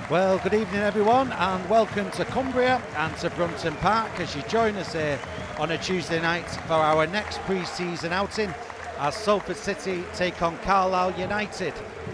Well, good evening everyone and welcome to Cumbria and to Brunton Park as you join us here on a Tuesday night for our next pre-season outing as Salford City take on Carlisle United,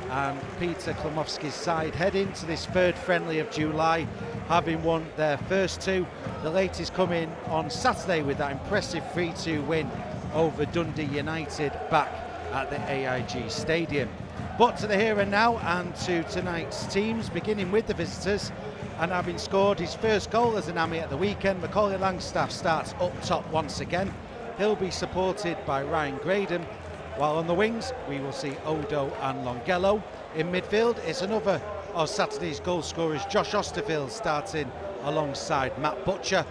and Peter Klimowski's side head into this third friendly of July, having won their first two. The latest coming on Saturday with that impressive 3-2 win over Dundee United back at the AIG Stadium. But to the here and now and to tonight's teams, beginning with the visitors, and having scored his first goal as an Ami at the weekend, Macaulay Langstaff starts up top once again. He'll be supported by Ryan Graydon, while on the wings we will see Odo and Longello. In midfield it's another of Saturday's goal scorers, Josh Osterfield, starting alongside Matt Butcher,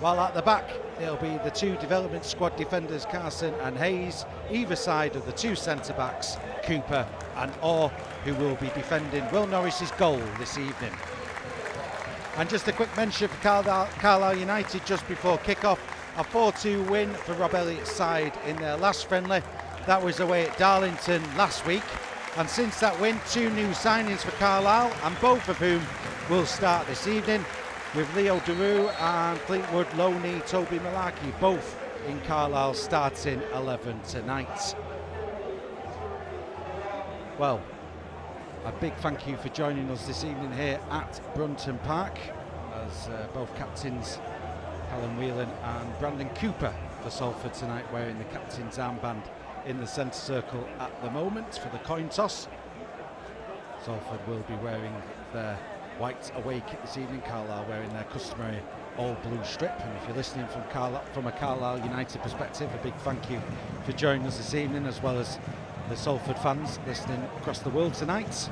while at the back it'll be the two development squad defenders Carson and Hayes, either side of the two centre-backs Cooper and Orr, who will be defending Will Norris's goal this evening. And just a quick mention for Carlisle United just before kick-off, a 4-2 win for Rob Elliott's side in their last friendly. That was away at Darlington last week, and since that win, two new signings for Carlisle, and both of whom will start this evening, with Leo Daru and Fleetwood Loney Toby Malaki both in Carlisle's starting 11 tonight. Well, a big thank you for joining us this evening here at Brunton Park, as both captains Callum Whelan and Brandon Cooper for Salford tonight wearing the captain's armband in the centre circle at the moment for the coin toss. Salford will be wearing their white away kit this evening, Carlisle wearing their customary all blue strip. And if you're listening from a Carlisle United perspective, a big thank you for joining us this evening, as well as the Salford fans listening across the world tonight.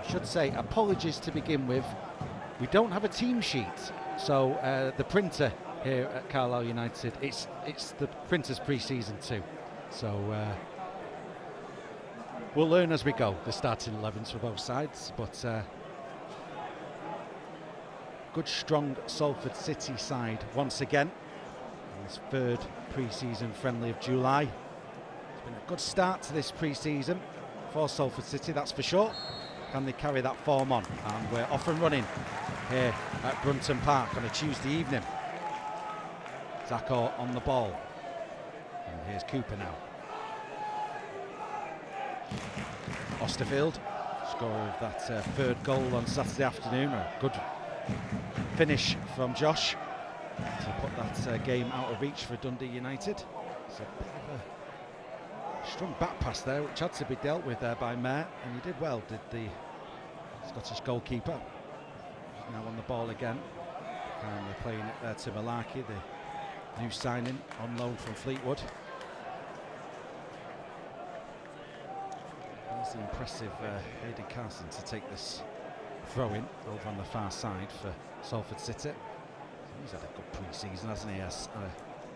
I should say apologies to begin with, we don't have a team sheet, so the printer here at Carlisle United, it's the printer's pre-season too, so we'll learn as we go the starting 11s for both sides. But good strong Salford City side once again in this third pre-season friendly of July. It's been a good start to this pre-season for Salford City, that's for sure. Can they carry that form on? And we're off and running here at Brunton Park on a Tuesday evening. Zacco on the ball, and here's Cooper now. Osterfield, scorer of that third goal on Saturday afternoon. A good finish from Josh to put that game out of reach for Dundee United. It's a bit of a strong back pass there, which had to be dealt with there by Mayer, and he did well, did the Scottish goalkeeper. He's now on the ball again, and they're playing it there to Malaki, the new signing on loan from Fleetwood. It's the impressive Hayden Carson to take this throw-in over on the far side for Salford City. He's had a good pre-season, hasn't he? A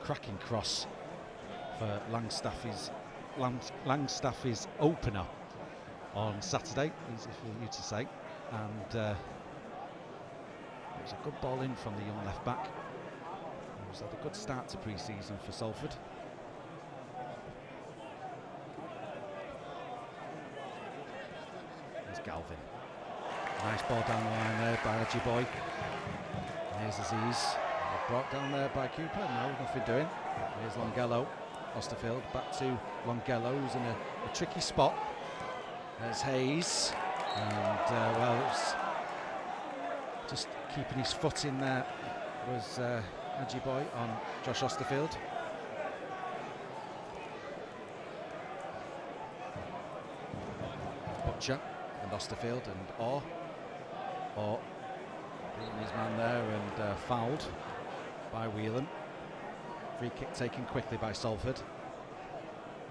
cracking cross for Langstaff's opener on Saturday, easy for you to say, and it was a good ball in from the young left back. He's had a good start to pre-season for Salford. There's Galvin. Nice ball down the line there by Ajiboy. Here's Aziz. Brought down there by Cooper. No, nothing doing. Here's Longello. Osterfield back to Longello, who's in a tricky spot. There's Hayes. And, well, it was just keeping his foot in there was Ajiboy on Josh Osterfield. Butcher and Osterfield and Orr beating his man there and fouled by Whelan. Free kick taken quickly by Salford.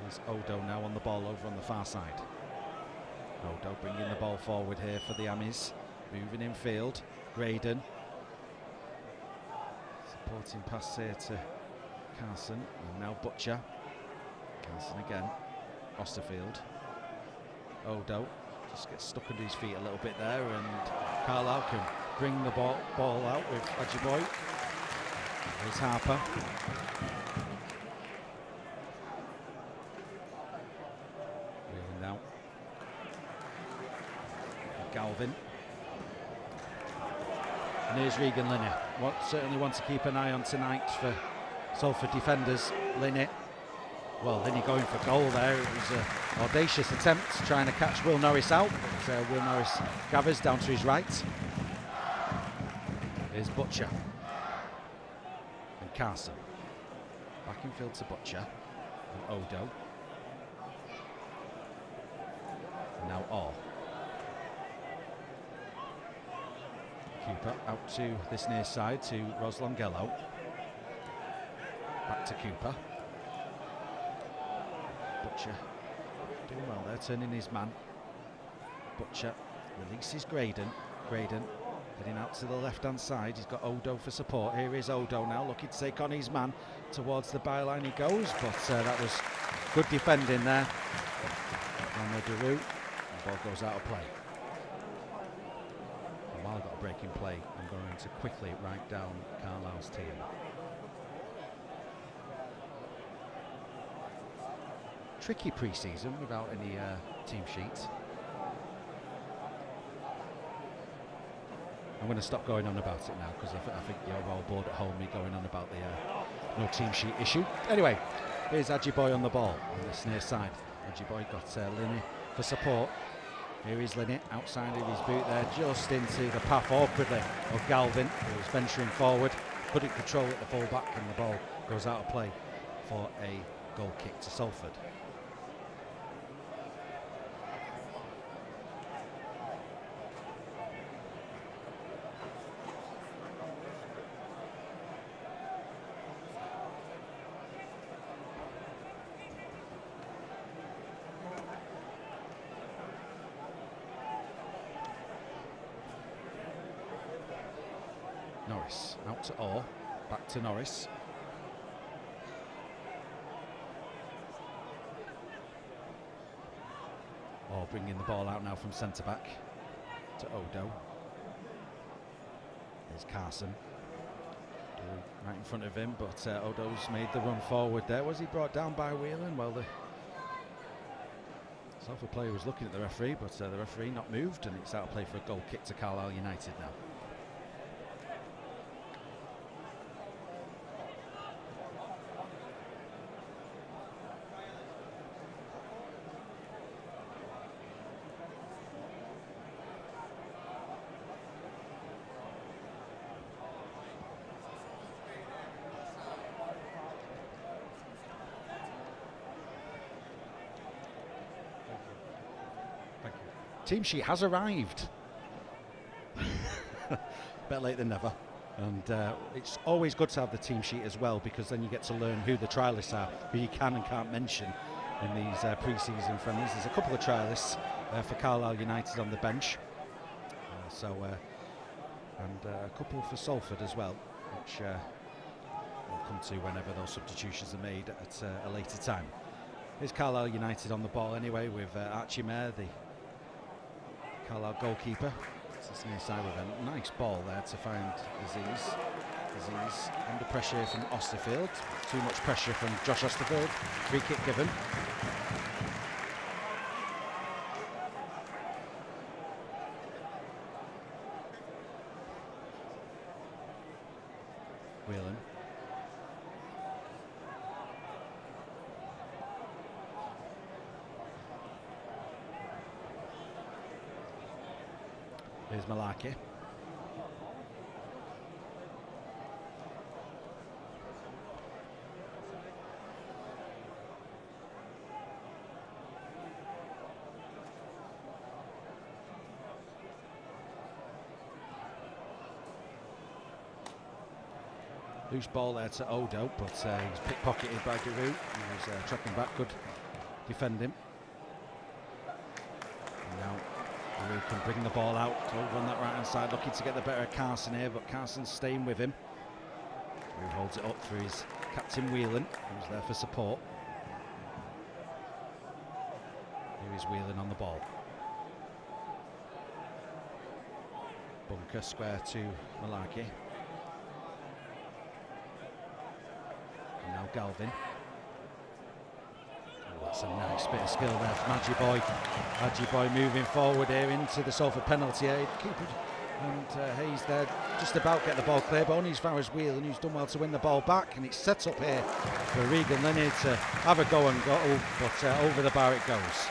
There's Odo now on the ball over on the far side. Odo bringing the ball forward here for the Amis. Moving in field. Graydon. Supporting pass here to Carson, and now Butcher. Carson again. Osterfield. Odo just gets stuck under his feet a little bit there, and Carlisle can bring the ball out with Ajiboy. There's Harper. Really now. Galvin. And here's Regan Linney. Certainly want to keep an eye on tonight for Salford defenders. Linney. Well, Linney going for goal there. It was an audacious attempt trying to catch Will Norris out, but Will Norris gathers down to his right. Here's Butcher and Carson. Back in field to Butcher and Odo. And now Orr. Cooper out to this near side to Roslongello. Back to Cooper. Butcher doing well there, turning his man. Butcher releases Graydon. Graydon heading out to the left-hand side. He's got Odo for support. Here is Odo now, looking to take on his man. Towards the byline he goes, but that was good defending there. On the Daru, the ball goes out of play. And while I've got a break in play, I'm going to quickly write down Carlisle's team. Tricky pre-season without any team sheets. I'm going to stop going on about it now because I think you're all bored at home me going on about the no team sheet issue. Anyway, here's Ajiboye on the ball on this near side. Ajiboye got Linney for support. Here is Linney outside of his boot there, just into the path awkwardly of Galvin, who was venturing forward, couldn't control it, the full-back, and the ball goes out of play for a goal kick to Salford. Norris out to Orr, back to Norris. Orr bringing the ball out now from centre back to Odo. There's Carson right in front of him, but Odo's made the run forward there. Was he brought down by Whelan? Well, the Salford player was looking at the referee, but the referee not moved, and it's out of play for a goal kick to Carlisle United now. Team sheet has arrived. Better late than never. And it's always good to have the team sheet as well, because then you get to learn who the trialists are, who you can and can't mention in these pre-season friendlies. There's a couple of trialists for Carlisle United on the bench. And a couple for Salford as well, which we'll come to whenever those substitutions are made at a later time. Here's Carlisle United on the ball anyway, with Archie Mayer, the Carlisle goalkeeper. It's near side with a nice ball there to find Aziz. Aziz under pressure from Osterfield. Too much pressure from Josh Osterfield. Free kick given. Whelan. Here's Malaki. Loose ball there to Odo, but he was pickpocketed by Daru. He was tracking back, good defending. And now Daru can bring the ball out over on that right hand side, looking to get the better of Carson here, but Carson's staying with him. Daru holds it up for his captain Whelan, who's there for support. Here is Whelan on the ball. Bunker square to Malaki. And now Galvin. Oh, That's a nice bit of skill there from Adjiboye. Adjiboye moving forward here into the Salford penalty area. Keeper and Hayes there just about get the ball clear, but only as far as Whelan, who's done well to win the ball back, and it's set up here for Regan Linney to have a go and goal, but over the bar it goes.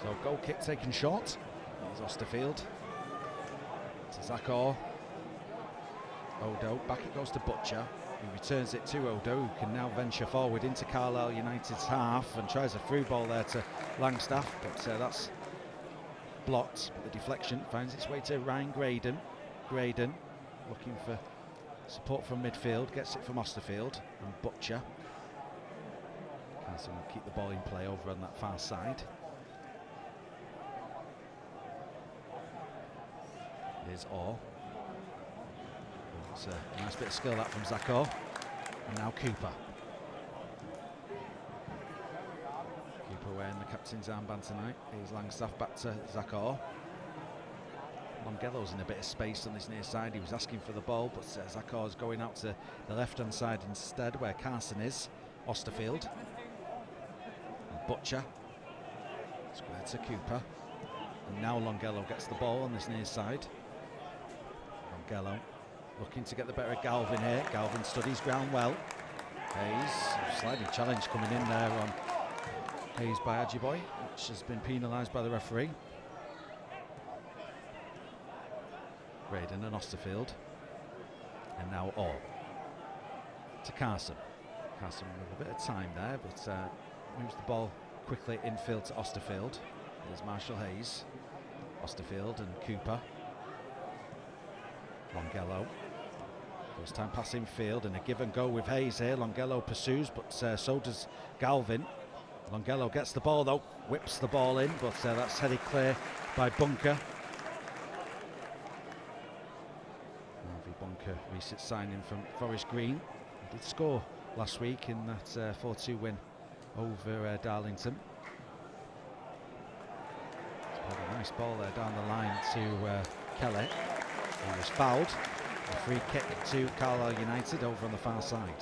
So goal kick taken short. Here's Osterfield to Zakor. Odo, back it goes to Butcher, who returns it to Odo, who can now venture forward into Carlisle United's half and tries a through ball there to Langstaff, but that's blocked. But the deflection finds its way to Ryan Graydon. Graydon looking for support from midfield, gets it from Osterfield and Butcher. Carson will keep the ball in play over on that far side. Here's Orr. It's a nice bit of skill that from Zakor. And now Cooper. Cooper wearing the captain's armband tonight. Here's Langstaff back to Zakor. Longello's in a bit of space on his near side. He was asking for the ball, but Zakor's going out to the left-hand side instead, where Carson is. Osterfield. And Butcher. Square to Cooper. And now Longello gets the ball on this near side. Longello looking to get the better of Galvin here. Galvin studies ground well. Hayes, sliding challenge coming in there on Hayes by Adjiboye, which has been penalised by the referee. Graydon and Osterfield. And now Orr to Carson. Carson with a bit of time there, but moves the ball quickly infield to Osterfield. There's Marshall Hayes, Osterfield and Cooper. Longello. First time pass in field and a give and go with Hayes here. Longello pursues, but so does Galvin. Longello gets the ball though, whips the ball in, but that's headed clear by Bunker. Harvey Bunker, recent signing from Forest Green. He did score last week in that 4-2 win over Darlington. A nice ball there down the line to Kelly. He was fouled. A free kick to Carlisle United over on the far side.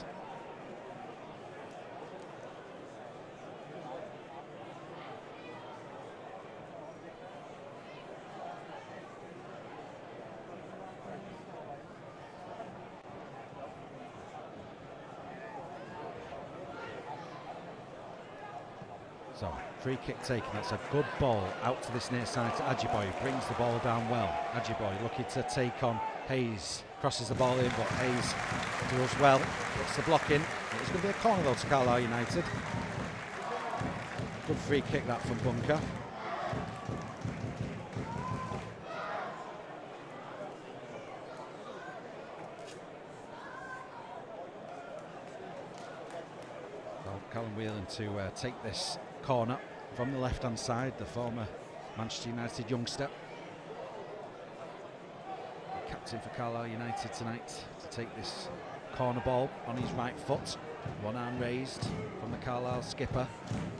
So, free kick taken. That's a good ball out to this near side to Adjiboye. Brings the ball down well. Adjiboye looking to take on Hayes. Crosses the ball in, but Hayes does well. Gets the block in. It's going to be a corner though to Carlisle United. Good free kick that from Bunker. Well, Callum Whelan to take this corner from the left-hand side, the former Manchester United youngster. Captain for Carlisle United tonight to take this corner ball on his right foot. One arm raised from the Carlisle skipper.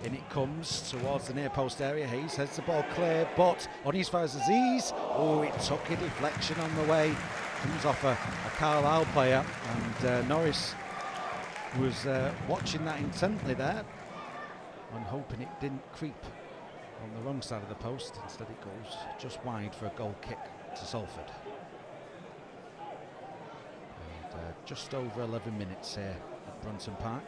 In it comes towards the near post area. Hayes heads the ball clear, but on his fires Aziz. Oh, it took a deflection on the way. Comes off a Carlisle player, and Norris was watching that intently there and hoping it didn't creep on the wrong side of the post. Instead it goes just wide for a goal kick to Salford. And just over 11 minutes here at Brunton Park.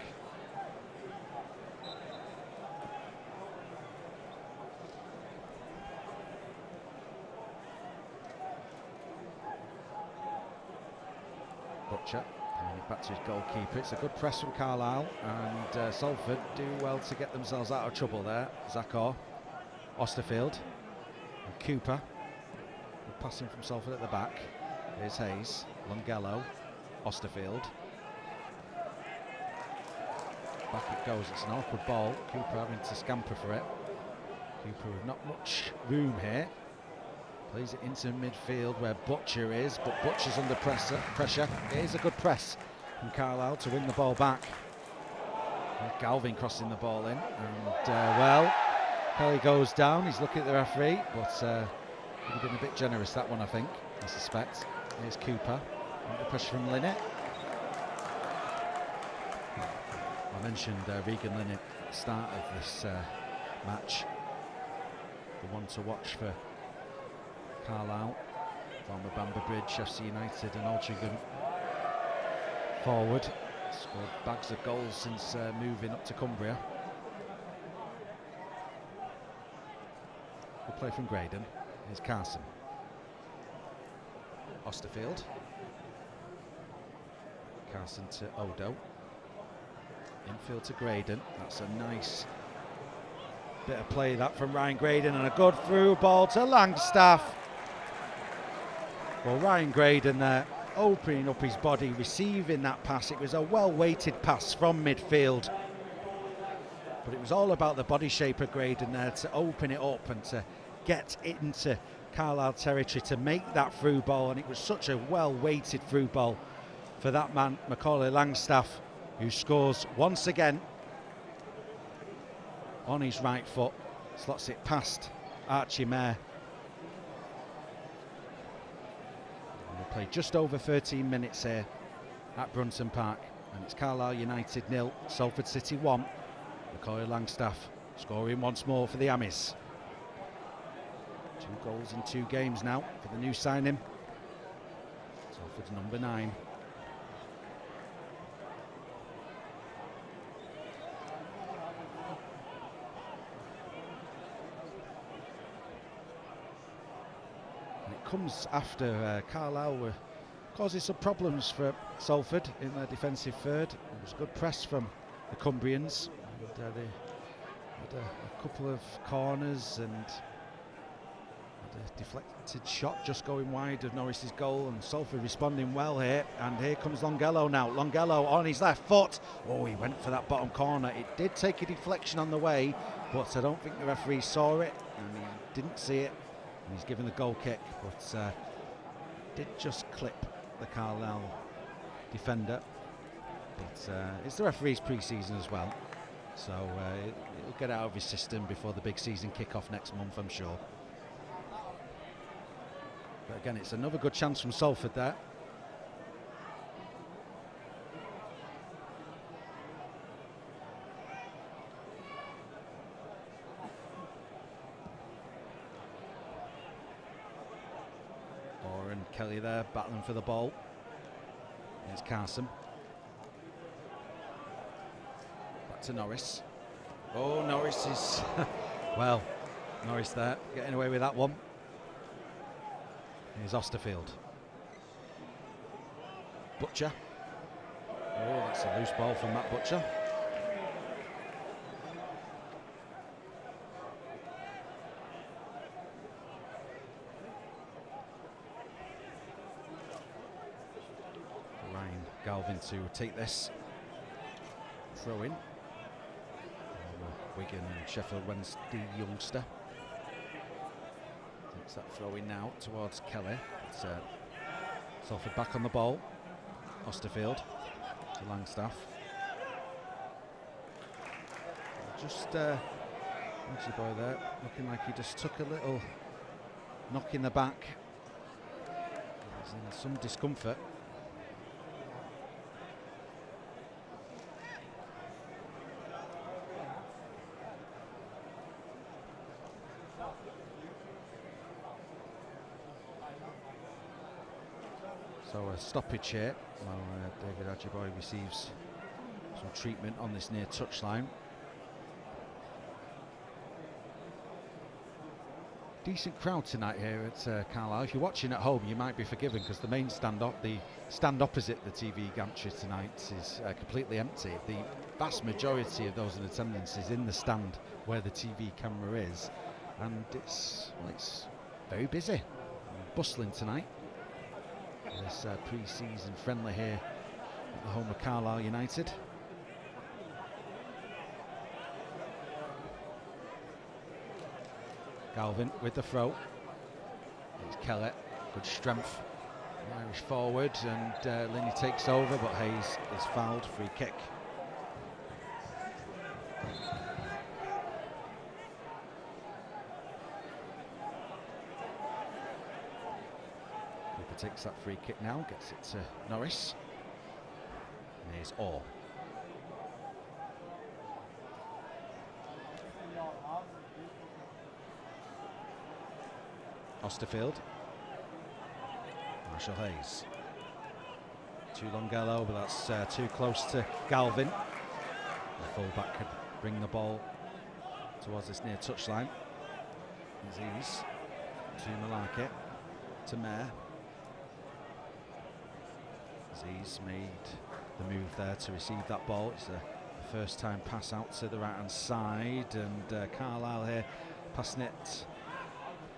Butcher. Back to his goalkeeper. It's a good press from Carlisle, and Salford do well to get themselves out of trouble there. Zakor, Osterfield, and Cooper. Good passing from Salford at the back. Here's Hayes, Longello, Osterfield. Back it goes. It's an awkward ball. Cooper having to scamper for it. Cooper with not much room here. Plays it into midfield where Butcher is, but Butcher's under pressure. It is a good press from Carlisle to win the ball back. Galvin crossing the ball in, and well, Kelly goes down. He's looking at the referee, but he's been a bit generous that one, I think. I suspect. Here's Cooper under pressure from Linnett. I mentioned Regan Linnett at the start of this match. The one to watch for Carlisle, former Bamber Bridge, FC United and Altrincham forward. Scored bags of goals since moving up to Cumbria. Good play from Graydon. Here's Carson. Osterfield. Carson to Odo. Infield to Graydon. That's a nice bit of play that from Ryan Graydon, and a good through ball to Langstaff. Well, Ryan Graydon there opening up his body, receiving that pass. It was a well-weighted pass from midfield, but it was all about the body shape of Graydon there to open it up and to get it into Carlisle territory to make that through ball, and it was such a well-weighted through ball for that man, Macaulay Langstaff, who scores once again on his right foot, slots it past Archie Mayer. We'll play just over 13 minutes here at Brunton Park, and it's Carlisle United 0, Salford City 1. Macaulay Langstaff scoring once more for the Amis. 2 goals in 2 games now for the new signing. Salford's number 9. Comes after Carlisle were causing some problems for Salford in their defensive third. It was a good press from the Cumbrians, and they had a couple of corners and a deflected shot just going wide of Norris's goal, and Salford responding well here. And here comes Longello now. Longello on his left foot. Oh, he went for that bottom corner. It did take a deflection on the way, but I don't think the referee saw it, and he didn't see it. And he's given the goal kick, but did just clip the Carlisle defender. But it's the referee's pre-season as well, so it'll get out of his system before the big season kick-off next month, I'm sure. But again, it's another good chance from Salford there. Kelly there battling for the ball. Here's Carson. Back to Norris. Oh, Norris is well, Norris there getting away with that one. Here's Osterfield. Butcher. Oh, that's a loose ball from Matt Butcher. Galvin to take this throw in. Wigan and Sheffield Wednesday youngster takes that throw in now towards Kelly. It's Salford back on the ball. Osterfield to Langstaff. Just what's the boy there, looking like he just took a little knock in the back. He's in some discomfort. So a stoppage here while David Ajiboye receives some treatment on this near touchline. Decent crowd tonight here at Carlisle. If you're watching at home, you might be forgiven because the main stand opposite the TV gantry tonight is completely empty. The vast majority of those in attendance is in the stand where the TV camera is, and it's very busy, bustling tonight. This pre-season friendly here at the home of Carlisle United. Galvin with the throw. Kelly, good strength. Irish forward, and Linney takes over, but Hayes is fouled. Free kick. Cooper takes that free kick now, gets it to Norris. And here's Orr. Osterfield. Marshall Hayes. Too long Gallo, but that's too close to Galvin. The fullback could bring the ball towards this near touchline. Aziz to Malaki, to Mayer. Aziz made the move there to receive that ball. It's the first time pass out to the right hand side, and Carlisle here passing it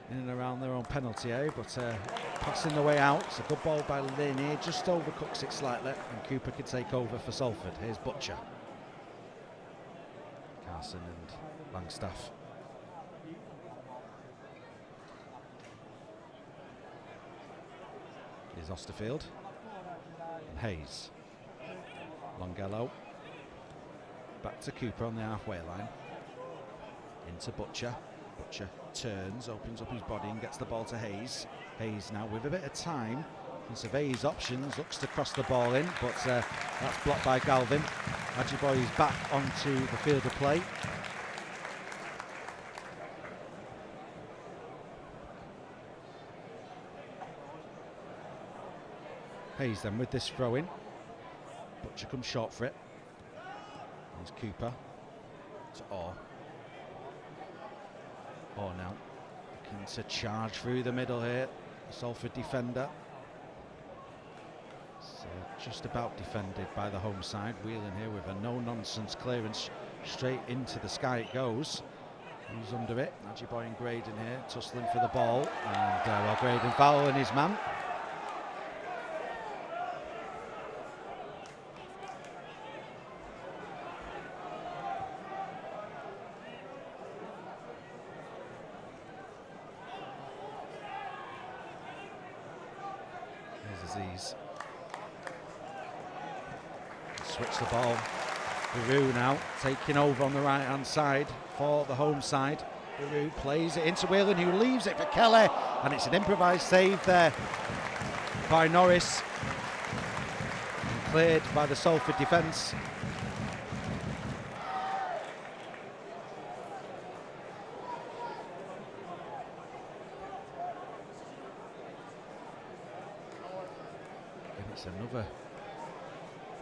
in and around their own penalty area, but passing the way out. It's a good ball by Linney, just overcooks it slightly, and Cooper could take over for Salford. Here's Butcher. Carson and Langstaff. Here's Osterfield. And Hayes. Longello. Back to Cooper on the halfway line. Into Butcher. Butcher turns, opens up his body and gets the ball to Hayes. Hayes now with a bit of time and survey his options, looks to cross the ball in, but that's blocked by Galvin. Ajiboye is back onto the field of play. Hayes then with this throw in. Butcher comes short for it. There's Cooper to Orr. Orr now looking to charge through the middle here. The Salford defender. So just about defended by the home side. Wheeling here with a no-nonsense clearance. Straight into the sky it goes. Who's under it? Ajiboye and Graydon here tussling for the ball. And well, Graydon fouling his man. Aziz. Switch the ball. Giroux now taking over on the right hand side for the home side. Giroux plays it into Whelan, who leaves it for Kelly, and it's an improvised save there by Norris and cleared by the Salford defence. It's another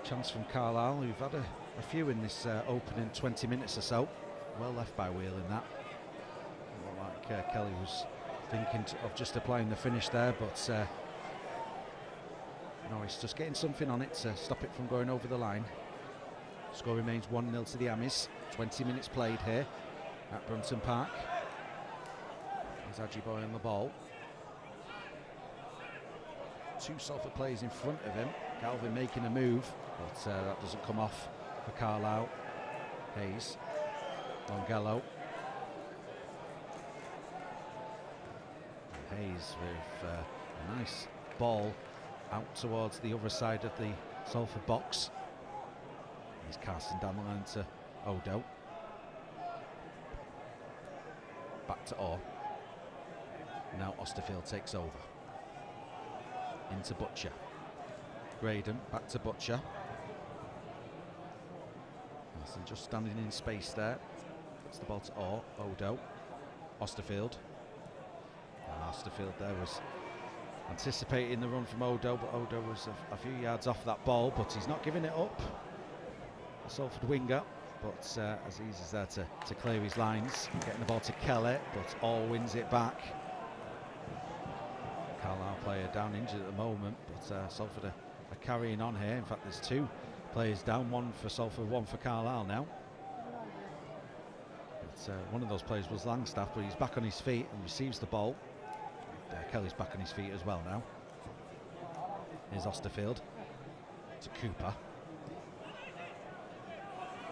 chance from Carlisle, who've had a few in this opening 20 minutes or so. Well left by Whelan that. Like Kelly was thinking of just applying the finish there, but Norris just getting something on it to stop it from going over the line. Score remains 1-0 to the Amis. 20 minutes played here at Brunton Park. There's Ajiboye on the ball. Two Salford players in front of him. Galvin making a move, but that doesn't come off for Carlisle. Hayes. Longello. Hayes with a nice ball out towards the other side of the Salford box. He's casting down the line to Odo. Back to Orr. Now Osterfield takes over. Into Butcher. Graydon back to Butcher. Nelson just standing in space there. Gets the ball to Orr. Odo. Osterfield. Osterfield there was anticipating the run from Odo, but Odo was a few yards off that ball, but he's not giving it up. The Salford winger, but Aziz is there to clear his lines. Getting the ball to Kelly, but Orr wins it back. Carlisle player down injured at the moment, but Salford are carrying on here. In fact, there's two players down, one for Salford, one for Carlisle now. But one of those players was Langstaff, but he's back on his feet and receives the ball. Kelly's back on his feet as well now. Here's Osterfield to Cooper.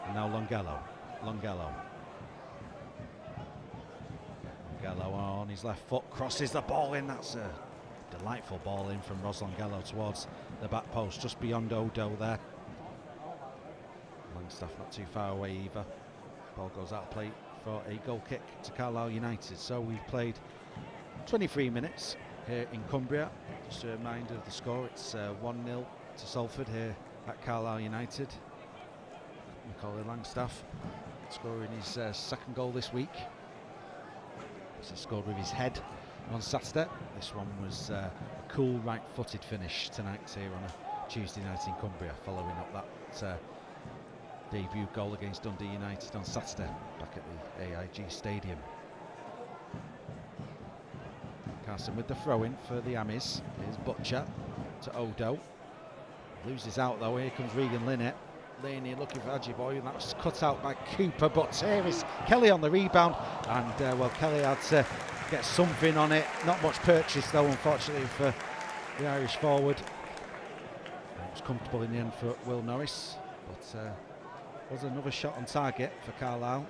And now Longello. Longello Longello on his left foot, crosses the ball in. That's a delightful ball in from Longello towards the back post, just beyond Odo there. Langstaff not too far away either. Ball goes out of play for a goal kick to Carlisle United. So we've played 23 minutes here in Cumbria. Just a reminder of the score, it's 1-0 to Salford here at Carlisle United. Macaulay Langstaff scoring his second goal this week. He scored with his head on Saturday. This one was a cool right-footed finish tonight here on a Tuesday night in Cumbria, following up that debut goal against Dundee United on Saturday back at the AIG Stadium. Carson with the throw-in for the Amis. Here's Butcher to Odo. Loses out though, here comes Regan Linnett. Laney looking for Ajiboy, and that's cut out by Cooper, but here is Kelly on the rebound, and well, Kelly had to get something on it. Not much purchase though, unfortunately, for the Irish forward. It was comfortable in the end for Will Norris, but was another shot on target for Carlisle.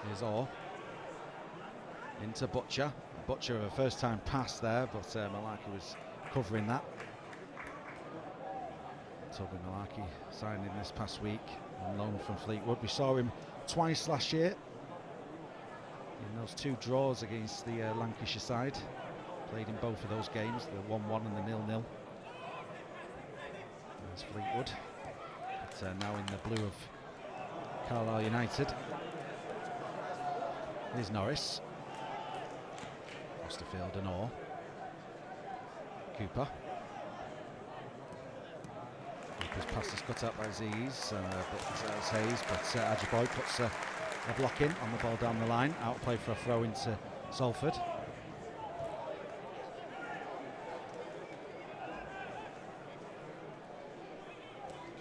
Here's Orr into Butcher. Butcher a first time pass there, but Malaki was covering that. Toby Malaki signing this past week on loan from Fleetwood. We saw him twice last year in those two draws against the Lancashire side. Played in both of those games, the 1-1 and the 0-0. There's Fleetwood, but now in the blue of Carlisle United. Here's Norris. Osterfield and Orr. Cooper. Cooper's pass is cut out by Aziz, but it's Hayes, but Ajiboy puts a block in on the ball down the line. Outplay for a throw into Salford.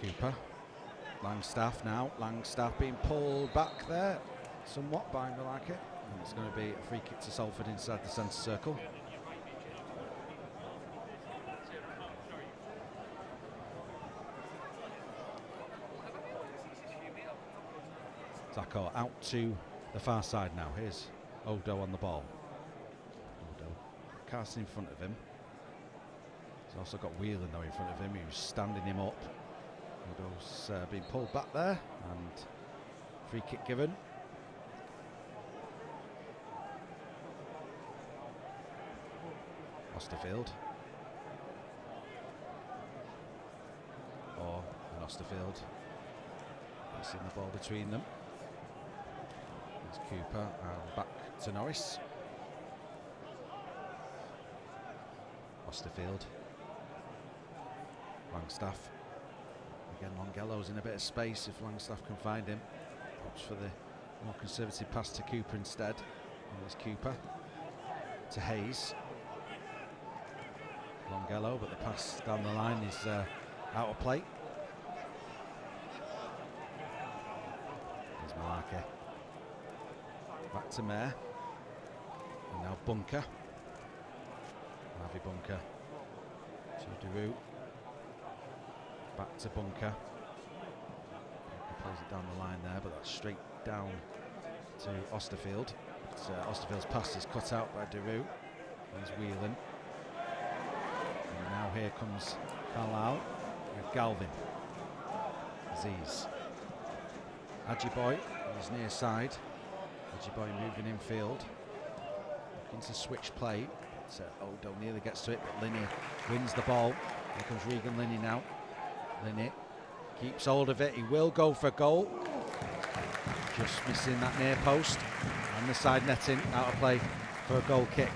Cooper. Langstaff now. Langstaff being pulled back there somewhat by Malaki. And it's going to be a free kick to Salford inside the centre circle. Zacco out to the far side now. Here's Odo on the ball. Odo, Carson in front of him. He's also got Whelan though in front of him, who's standing him up. Odo's been pulled back there, and free kick given. Osterfield. Or Osterfield. Passing the ball between them. There's Cooper and back to Norris. Osterfield. Langstaff. Again, Longello's in a bit of space if Langstaff can find him. Opts for the more conservative pass to Cooper instead. There's Cooper to Hayes. Longello, but the pass down the line is out of play. There's Malaki. Back to Mayer. And now Bunker. Harvey Bunker to Deroux. Back to Bunker. Bunker plays it down the line there, but that's straight down to Osterfield. Osterfield's pass is cut out by Deroux. There's Whelan. And now here comes Carlisle with Galvin. Aziz. Ajiboy on his near side. Ajiboy moving infield. Looking to switch play. Odo nearly gets to it, but Linney wins the ball. Here comes Regan Linney now. Linney keeps hold of it. He will go for goal. Just missing that near post. And the side netting out of play for a goal kick.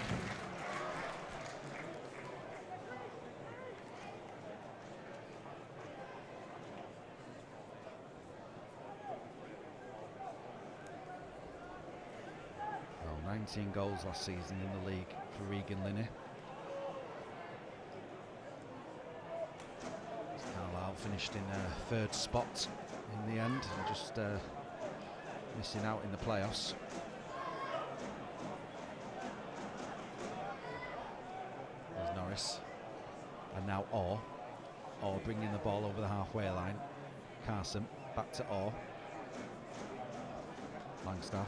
Well, 19 goals last season in the league for Regan Linney. Carlisle finished in third spot in the end, and just missing out in the playoffs. There's Norris, and now Orr. Orr bringing the ball over the halfway line. Carson back to Orr. Langstaff.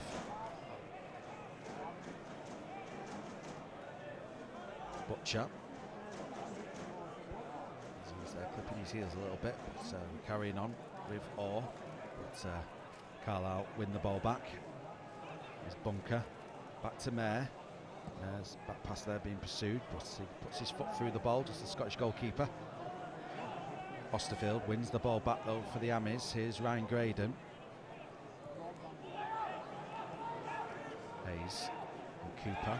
Butcher. He's clipping his heels a little bit, but carrying on with awe. But Carlisle win the ball back. Here's Bunker. Back to Mayer. Mayer's back pass there being pursued, but he puts his foot through the ball, just the Scottish goalkeeper. Osterfield wins the ball back though for the Amis. Here's Ryan Graydon. Hayes and Cooper.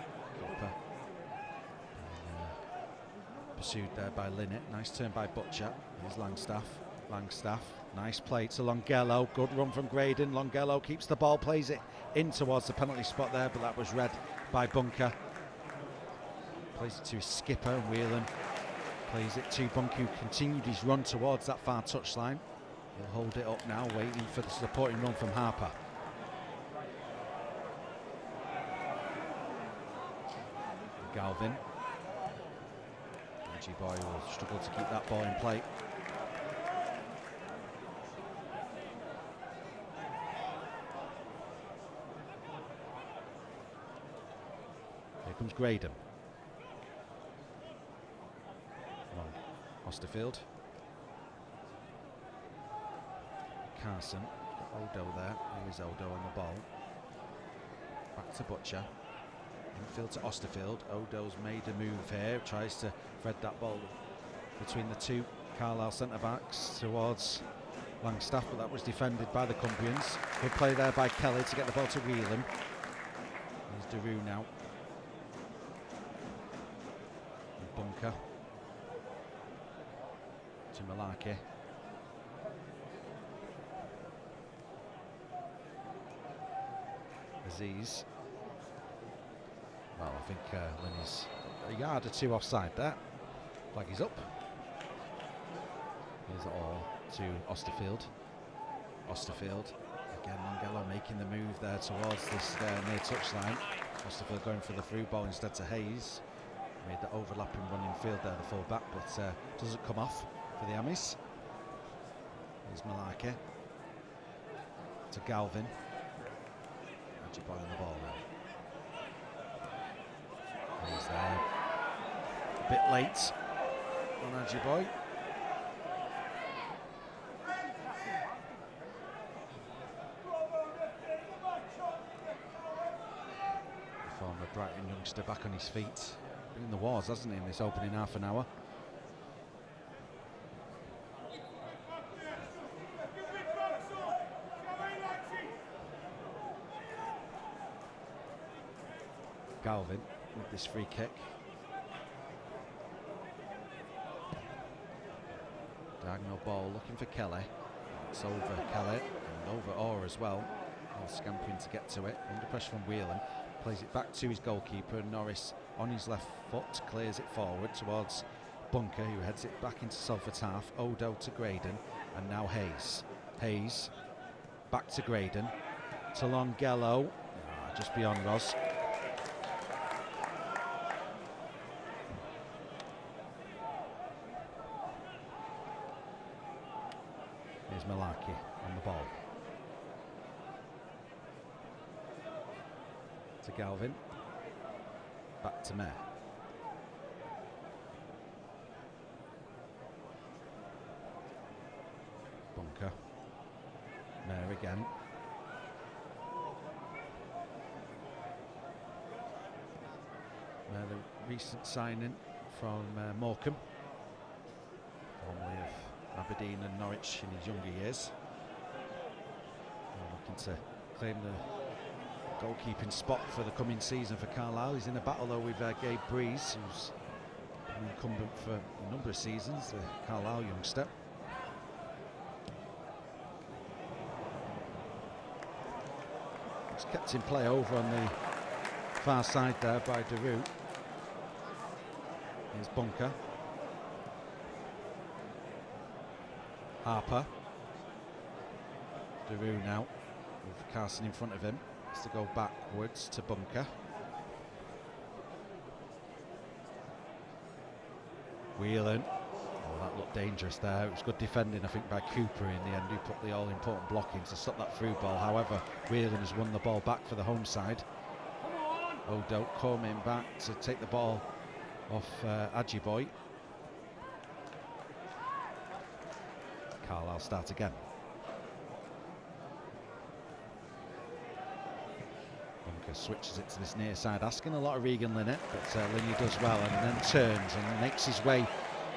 Pursued there by Linnett. Nice turn by Butcher. Here's Langstaff. Nice play to Longello. Good run from Graydon. Longello keeps the ball, plays it in towards the penalty spot there, but that was read by Bunker. Plays it to his skipper, Whelan. Plays it to Bunker, who continued his run towards that far touchline. He'll hold it up now, waiting for the supporting run from Harper. Galvin. Reggie Boy will struggle to keep that ball in play. Here comes Graydon. Osterfield. Carson. Odo there. Here's Odo on the ball. Back to Butcher. Infield to Osterfield. Odo's made a move here. Tries to thread that ball between the two Carlisle centre-backs towards Langstaff, but that was defended by the Cumbrians. Good play there by Kelly to get the ball to Whelan. There's Daru now. And Bunker. To Malarkey. Aziz. Well, I think Linney's a yard or two offside there. Flag is up. Here's it all to Osterfield. Again, Longello making the move there towards this near touchline. Osterfield going for the through ball instead to Hayes. Made the overlapping running field there, the full back, but doesn't come off for the Amis. Here's Malarkey. To Galvin. Reggie Boy on the ball now. He's there. A bit late on Reggie Boy. The former Brighton youngster back on his feet. Been in the wars, hasn't he, in this opening half an hour? Galvin with this free kick. Diagonal ball looking for Kelly. It's over Kelly and over Orr as well. All scampering to get to it. Under pressure from Whelan. Plays it back to his goalkeeper. Norris on his left foot clears it forward towards Bunker, who heads it back into Salford's half. Odo to Graydon and now Hayes. Hayes back to Graydon. To Longello. Just beyond Ross. Here's Malarkey on the ball. To Galvin. Back to Mayer. Bunker. Mayer again. Mayer, the recent signing from Morecambe. Formerly of Aberdeen and Norwich in his younger years. Looking to claim the goalkeeping spot for the coming season for Carlisle. He's in a battle though with Gabe Breeze, who's been incumbent for a number of seasons, the Carlisle youngster. It's kept in play over on the far side there by Daru. Here's Bunker. Harper. Daru now with Carson in front of him. Has to go backwards to Bunker. Whelan. Oh, that looked dangerous there. It was good defending, I think, by Cooper in the end, who put the all-important block in to stop that through ball. However, Whelan has won the ball back for the home side. Odo coming back to take the ball off Ajiboy. Carlisle start again. Bunker switches it to this near side, asking a lot of Regan Linnett, but Linney does well and then turns and makes his way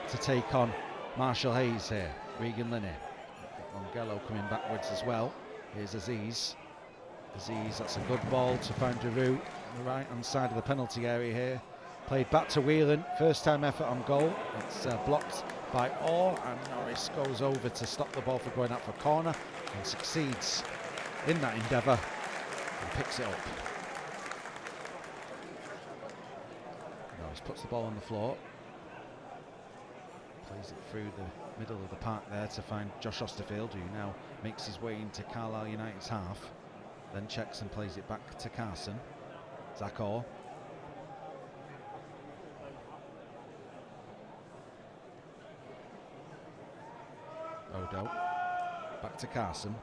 to take on Marshall Hayes here. Regan Linney. Longello coming backwards as well. Here's Aziz. Aziz, that's a good ball to find Daru on the right hand side of the penalty area here. Played back to Whelan, first time effort on goal. It's blocked by Orr, and Norris goes over to stop the ball from going out for a corner and succeeds in that endeavour and picks it up. Norris puts the ball on the floor, plays it through the middle of the park there to find Josh Osterfield, who now makes his way into Carlisle United's half, then checks and plays it back to Carson. Zach Orr. Odo, back to Carson,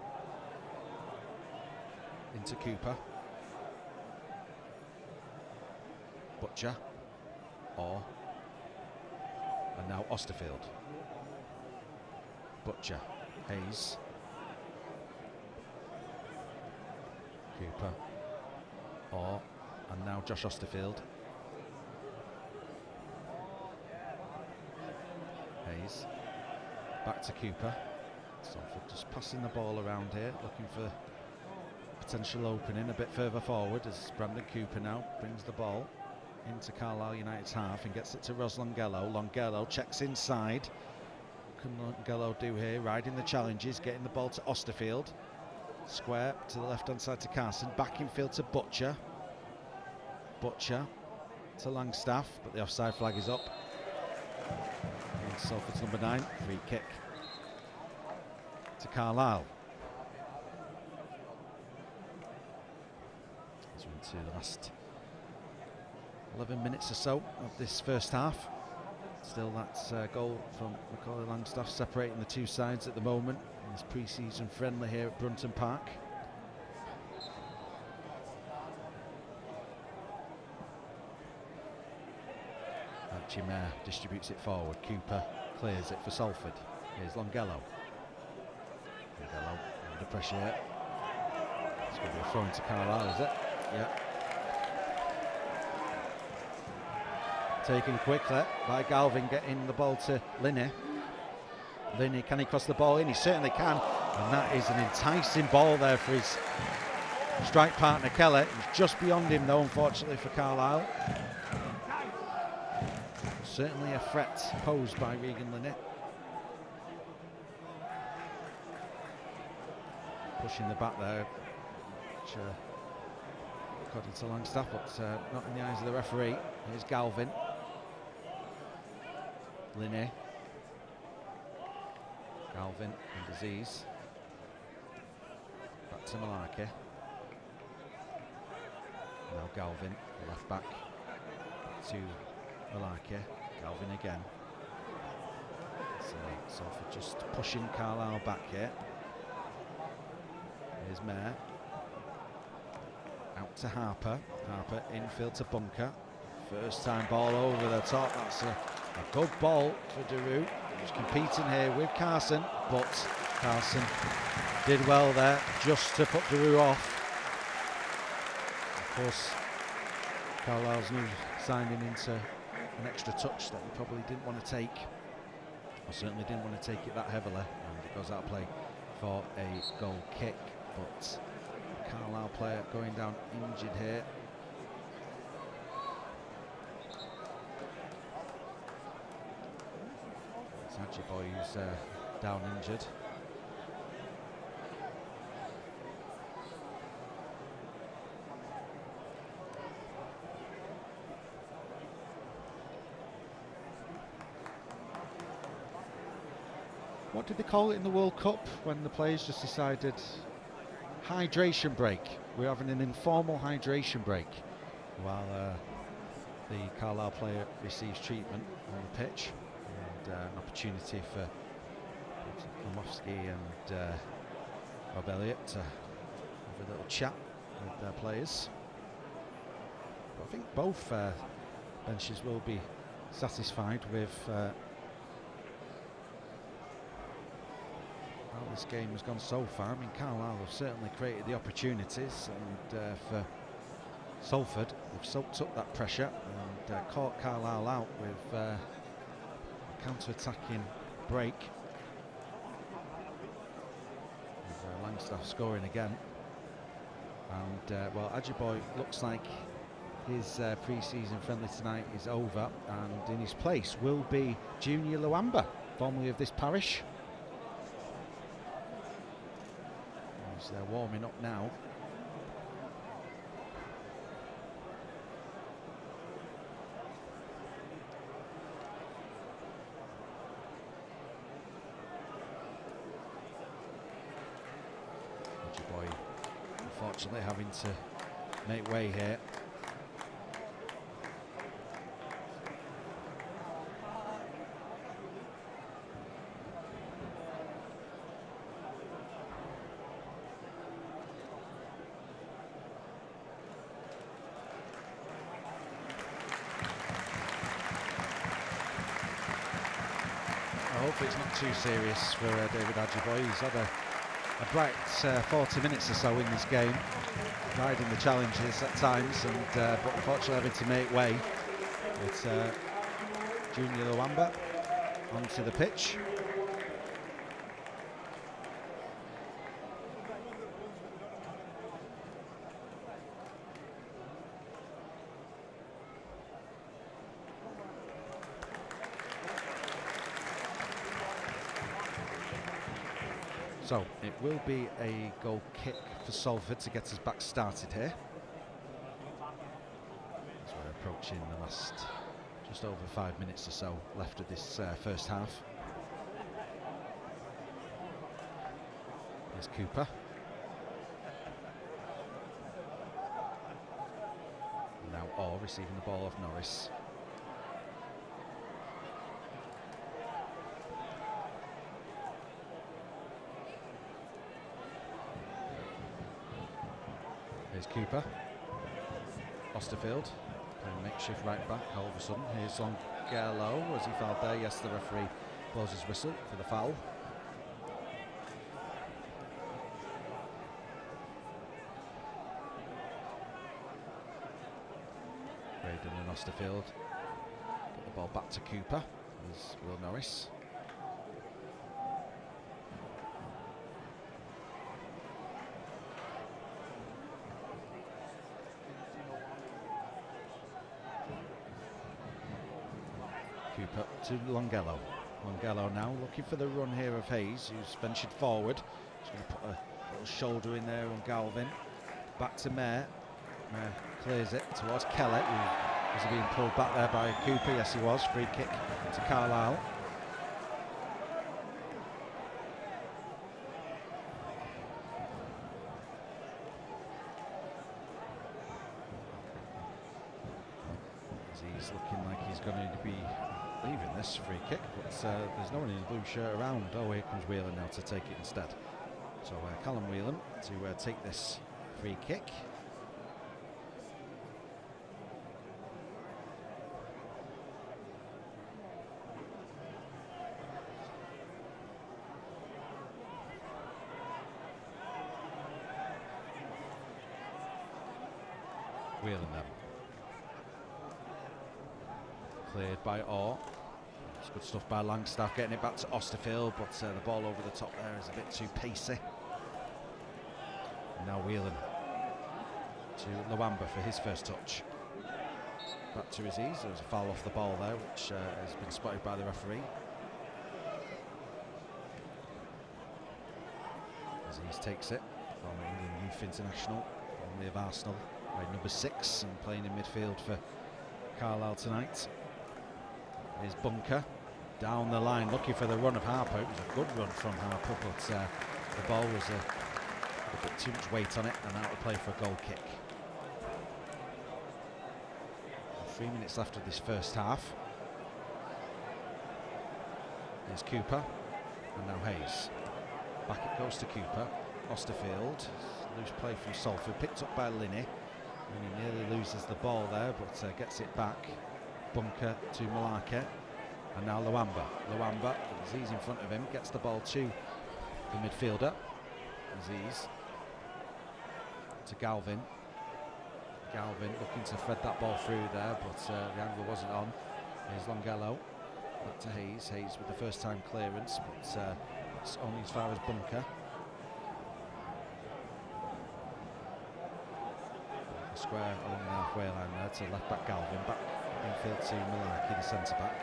into Cooper, Butcher, Orr, and now Osterfield. Butcher, Hayes, Cooper, Orr, and now Josh Osterfield. Hayes. Back to Cooper. Salford just passing the ball around here, looking for potential opening a bit further forward as Brandon Cooper now brings the ball into Carlisle United's half and gets it to Ros Longello. Longello checks inside. What can Longello do here? Riding the challenges, getting the ball to Osterfield. Square to the left hand side to Carson. Back in field to Butcher. Butcher to Langstaff, but the offside flag is up. Salford's number 9, free kick to Carlisle. As we're into the last 11 minutes or so of this first half. Still that's goal from Macaulay Langstaff separating the two sides at the moment in this pre-season friendly here at Brunton Park. Chimere distributes it forward. Cooper clears it for Salford. Here's Longello. Longello under pressure here. It's going to be a throw into Carlisle, is it? Yeah. Taken quickly by Galvin, getting the ball to Linney. Linney, can he cross the ball in? He certainly can. And that is an enticing ball there for his strike partner Kelly. He's just beyond him though, unfortunately for Carlisle. Certainly a threat posed by Regan Linney. Pushing the back there, which according to Langstaff, but not in the eyes of the referee. Here's Galvin. Linney. Galvin and Aziz. Back to Malarkey. Now Galvin, left back to Malarkey. Galvin again. So Salford just pushing Carlisle back here. Here's Mayer. Out to Harper. Harper infield to Bunker. First time ball over the top. That's a good ball for Daru. He's competing here with Carson, but Carson did well there just to put Daru off. Of course, Carlisle's new signing into an extra touch that he probably didn't want to take, or certainly didn't want to take it that heavily, and it goes out of play for a goal kick. But Carlisle player going down injured here. It's Ajiboy who's down injured. What did they call it in the World Cup when the players just decided hydration break? We're having an informal hydration break while the Carlisle player receives treatment on the pitch, and an opportunity for Komofsky and Rob Elliott to have a little chat with their players. But I think both benches will be satisfied with how this game has gone so far. I mean, Carlisle have certainly created the opportunities, and for Salford, they've soaked up that pressure and caught Carlisle out with a counter-attacking break. With Langstaff scoring again. And well, Ajiboy looks like his pre-season friendly tonight is over, and in his place will be Junior Luamba, formerly of this parish. As they're warming up now. Ajiboy unfortunately having to make way here. I hope it's not too serious for David Ajiboy. He's had a bright 40 minutes or so in this game, riding the challenges at times, and but unfortunately having to make way. It's Junior Luamba onto the pitch. So it will be a goal kick for Salford to get us back started here. As we're approaching the last just over 5 minutes or so left of this first half. There's Cooper. Now Orr receiving the ball off Norris. Here's Cooper. Osterfield playing makeshift right back all of a sudden. Here's Longello. Was he fouled there? Yes, the referee blows his whistle for the foul. Braden and Osterfield get the ball back to Cooper. There's Will Norris. Cooper to Longello. Longello now looking for the run here of Hayes, who's ventured forward. He's going to put a little shoulder in there on Galvin. Back to Mayer. Mayer clears it towards Kelly, who was being pulled back there by Cooper. Yes, he was. Free kick to Carlisle. He's looking like he's going to be leaving this free kick, but there's no one in his blue shirt around. Oh, here comes Whelan now to take it instead. So Callum Whelan to take this free kick. Whelan then. Cleared by Orr. It's good stuff by Langstaff, getting it back to Osterfield, but the ball over the top there is a bit too pacey. And now Whelan to Luamba for his first touch. Back to Aziz. There was a foul off the ball there, which has been spotted by the referee. Aziz takes it, former England youth international, formerly of Arsenal, wearing number 6 and playing in midfield for Carlisle tonight. Here's Bunker down the line looking for the run of Harper. It was a good run from Harper, but the ball was a bit too much weight on it and out of play for a goal kick. 3 minutes left of this first half. Here's Cooper and now Hayes. Back it goes to Cooper. Osterfield, loose play from Salford, picked up by Linney. And he nearly loses the ball there, but gets it back. Bunker to Malake. And now Luamba. Aziz in front of him, gets the ball to the midfielder. Aziz to Galvin. Galvin looking to thread that ball through there, but the angle wasn't on. Here's Longello. Back to Hayes. Hayes with the first time clearance, but it's only as far as Bunker. A square along the halfway line there to left back Galvin. Back infield to Malaki, the centre back.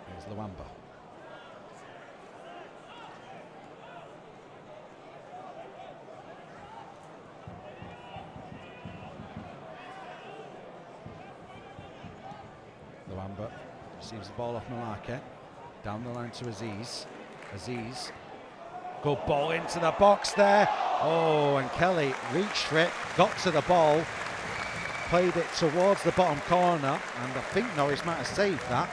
Here's Luamba. Luamba receives the ball off Malake. Down the line to Aziz. Aziz. Good ball into the box there. Oh, and Kelly reached for it, got to the ball, played it towards the bottom corner, and I think Norris might have saved that.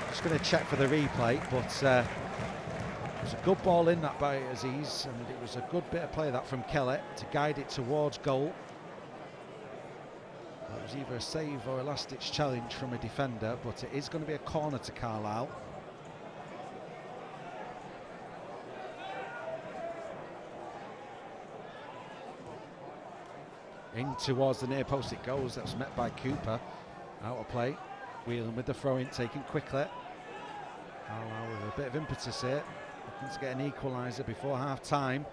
Just going to check for the replay, but it was a good ball in that by Aziz, and it was a good bit of play that from Kelly to guide it towards goal. It was either a save or a last-ditch challenge from a defender, but it is going to be a corner to Carlisle. In towards the near post it goes. That's met by Cooper. Out of play. Whelan with the throw-in, taken quickly. Carlisle with a bit of impetus here. Looking to get an equaliser before half-time.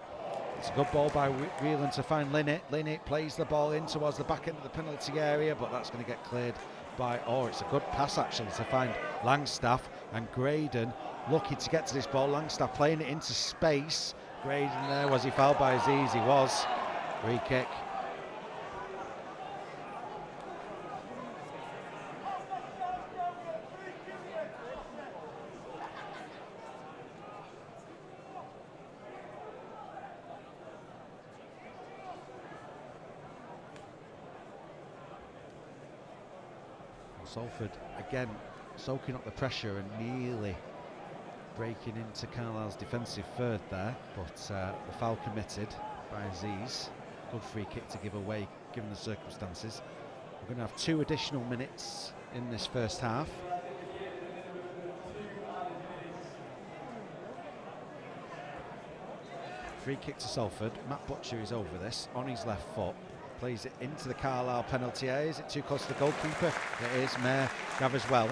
It's a good ball by Whelan to find Linnett. Linnett plays the ball in towards the back end of the penalty area, but that's going to get cleared by... Oh, it's a good pass actually to find Langstaff. And Graydon lucky to get to this ball. Langstaff playing it into space. Graydon there. Was he fouled by Aziz? He was. Free kick. Salford again soaking up the pressure and nearly breaking into Carlisle's defensive third there, but the foul committed by Aziz. Good free kick to give away given the circumstances. We're going to have 2 additional minutes in this first half. Free kick to Salford. Matt Butcher is over this on his left foot. Plays it into the Carlisle penalty area. Is it too close to the goalkeeper? It is. Mayer gathers well.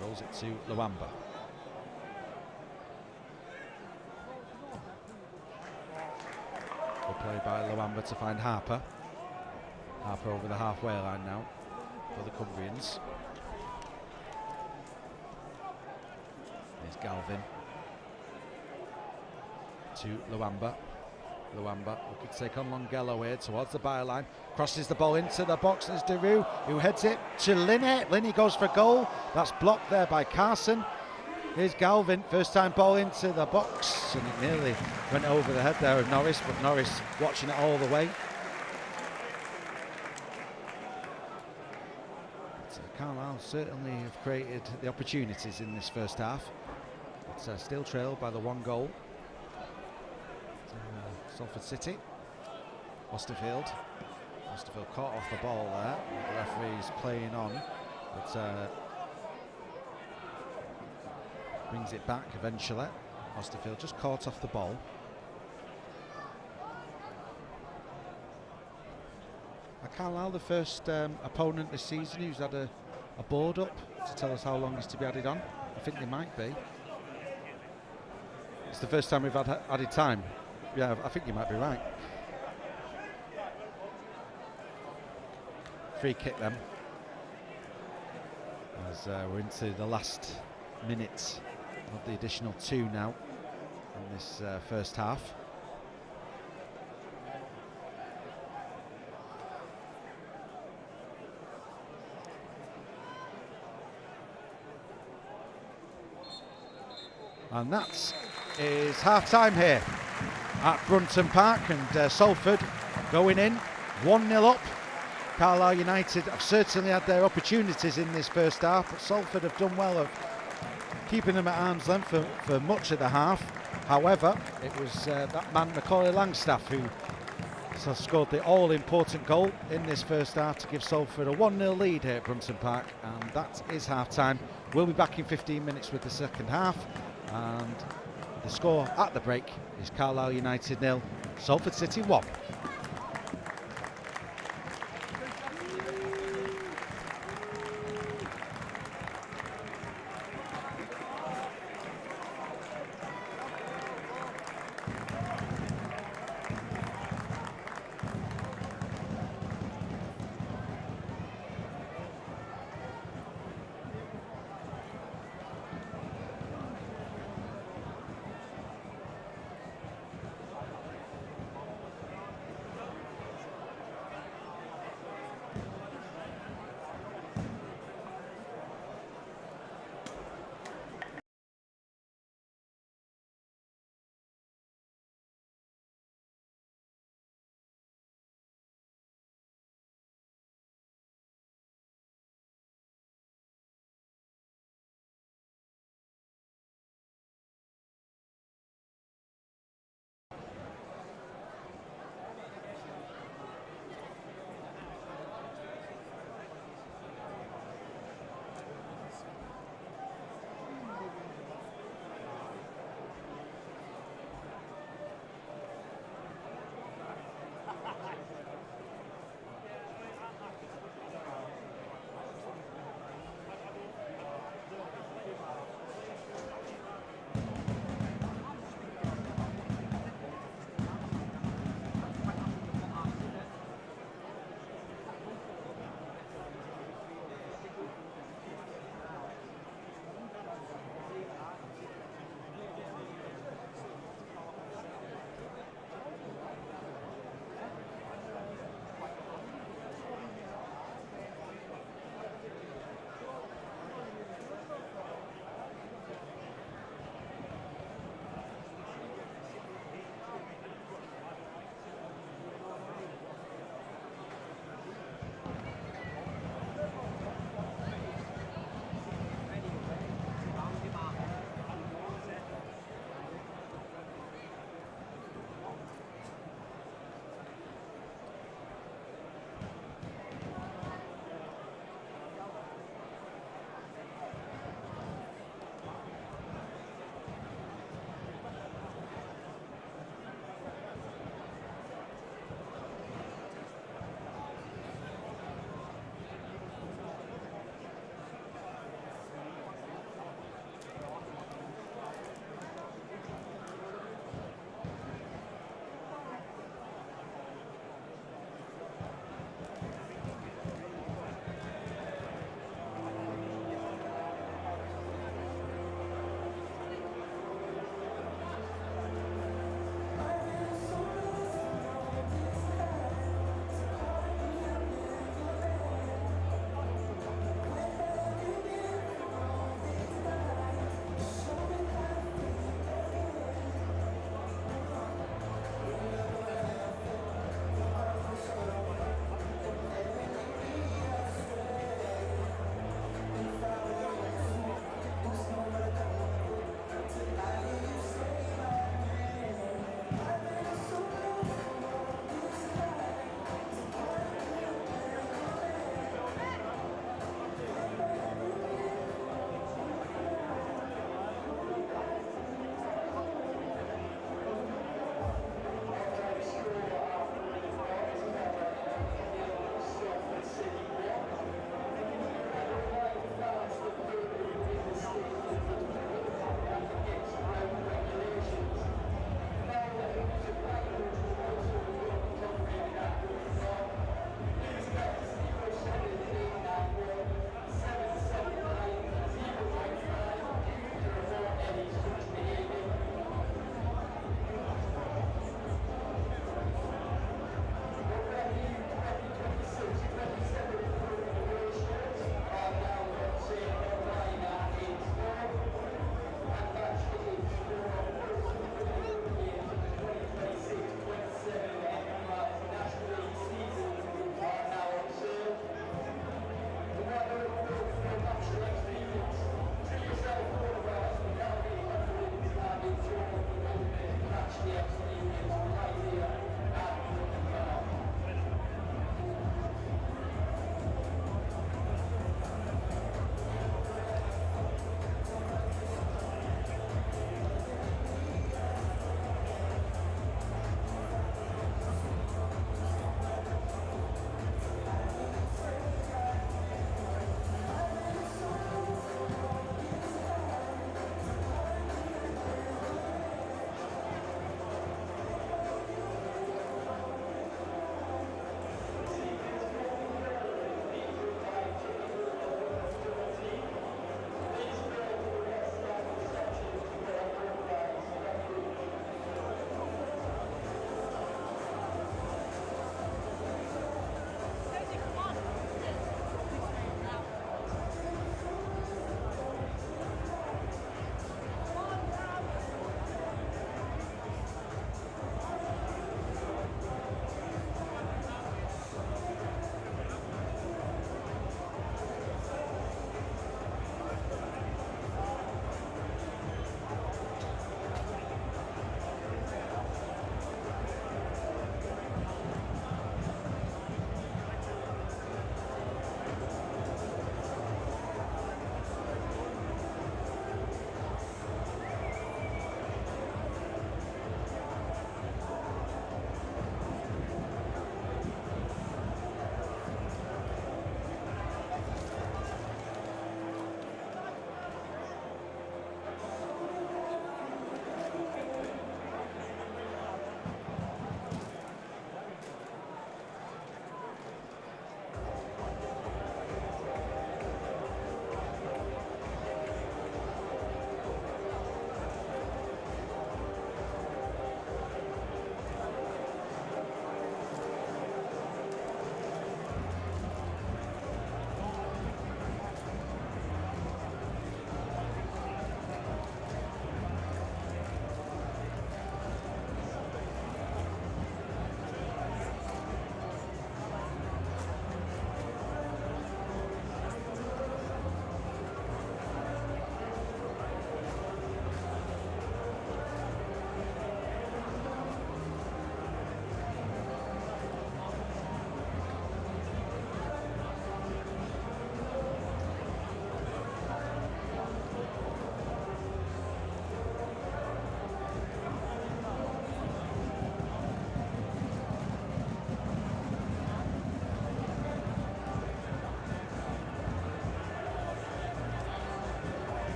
Rolls it to Luamba. Good play by Luamba to find Harper. Harper over the halfway line now for the Cumbrians. There's Galvin. To Luamba. Luamba looking to take on Longello here towards the byline. Crosses the ball into the box. There's Deroux who heads it to Linnett. Linnett goes for goal. That's blocked there by Carson. Here's Galvin. First time ball into the box. And it nearly went over the head there of Norris, but Norris watching it all the way. So Carlisle certainly have created the opportunities in this first half. It's still trailed by the 1 goal. Salford City. Osterfield caught off the ball there. The referee's playing on, but brings it back eventually. Osterfield just caught off the ball. Carlisle, the first opponent this season who's had a board up to tell us how long is to be added on. I think they might be. It's the first time we've had added time. Yeah, I think you might be right. Free kick then. As we're into the last minutes of the additional 2 now in this first half. And that is half-time here at Brunton Park, and Salford going in 1-0 up. Carlisle United have certainly had their opportunities in this first half, but Salford have done well of keeping them at arm's length for much of the half. However, it was that man Macaulay Langstaff who scored the all-important goal in this first half to give Salford a 1-0 lead here at Brunton Park, and that is half-time. We'll be back in 15 minutes with the second half, and the score at the break is Carlisle United 0, Salford City 1.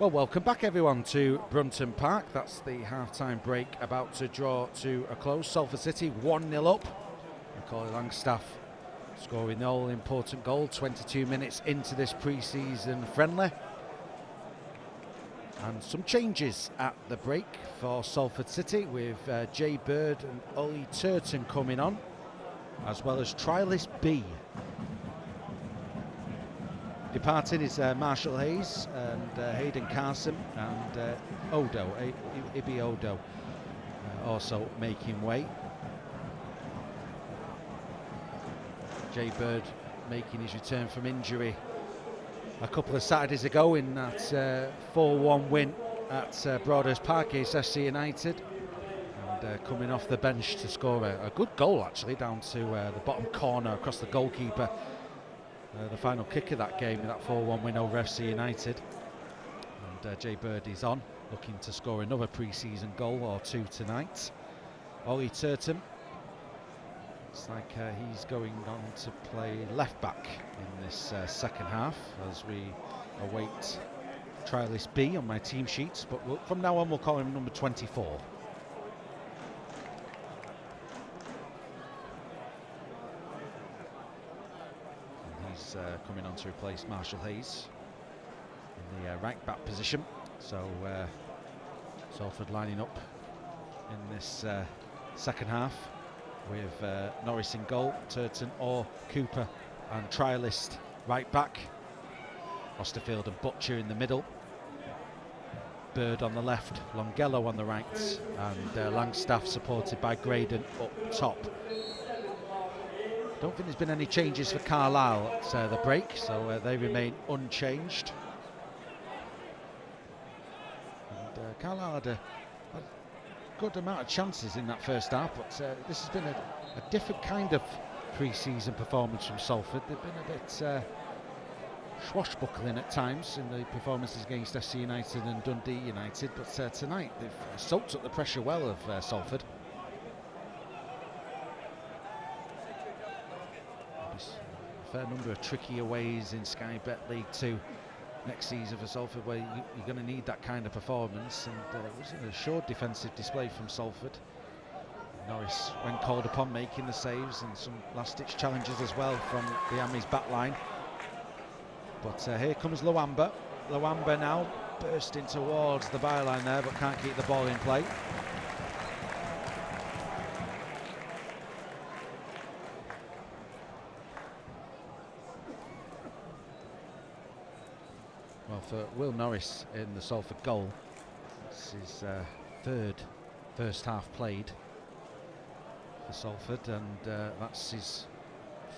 Well, welcome back everyone to Brunton Park. That's the half-time break about to draw to a close. Salford City 1-0 up. Macaulay Langstaff scoring the all-important goal 22 minutes into this pre-season friendly. And some changes at the break for Salford City with Jay Bird and Ollie Turton coming on, as well as trialist B. Departing is Marshall Hayes and Hayden Carson and Odo, Ibi Odo, also making way. Jay Bird making his return from injury a couple of Saturdays ago in that 4-1 win at Broadhurst Park against SC United, and coming off the bench to score a good goal actually down to the bottom corner across the goalkeeper. The final kick of that game, that 4-1 win over FC United. And Jay Bird is on, looking to score another pre-season goal or two tonight. Ollie Turton, looks like he's going on to play left back in this second half as we await trialist B on my team sheets, but from now on we'll call him number 24. Coming on to replace Marshall Hayes in the right back position. So Salford lining up in this second half with Norris in goal, Turton or Cooper and trialist right back, Osterfield and Butcher in the middle, Bird on the left, Longello on the right, and Langstaff supported by Graydon up top. Don't think there's been any changes for Carlisle at the break, so they remain unchanged. And Carlisle had a good amount of chances in that first half, but this has been a different kind of pre-season performance from Salford. They've been a bit swashbuckling at times in the performances against SC United and Dundee United, but tonight they've soaked up the pressure well of Salford. A fair number of tricky aways in Sky Bet League 2 next season for Salford, where you're going to need that kind of performance, and it was an assured defensive display from Salford. Norris, when called upon, making the saves and some last-ditch challenges as well from the Amis back line. But here comes Luamba. Luamba now bursting towards the byline there, but can't keep the ball in play. Well, for Will Norris in the Salford goal, this is third first half played for Salford, and that's his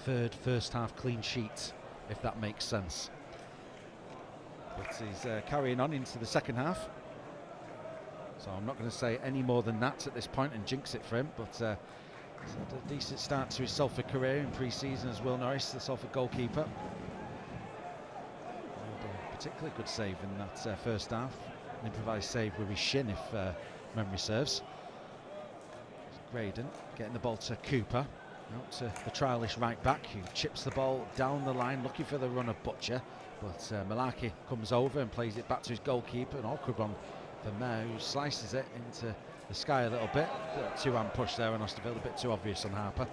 third first half clean sheet, if that makes sense. But he's carrying on into the second half, so I'm not going to say any more than that at this point and jinx it for him, but he's had a decent start to his Salford career in pre-season as Will Norris, the Salford goalkeeper. Particularly good save in that first half, an improvised save with his shin, if memory serves. Graydon getting the ball to Cooper, out to the trialist right back, who chips the ball down the line looking for the run of Butcher, but Malaki comes over and plays it back to his goalkeeper, and awkward one for Mayor, who slices it into the sky a little bit. Two-hand push there on Osterfield, a bit too obvious on Harper.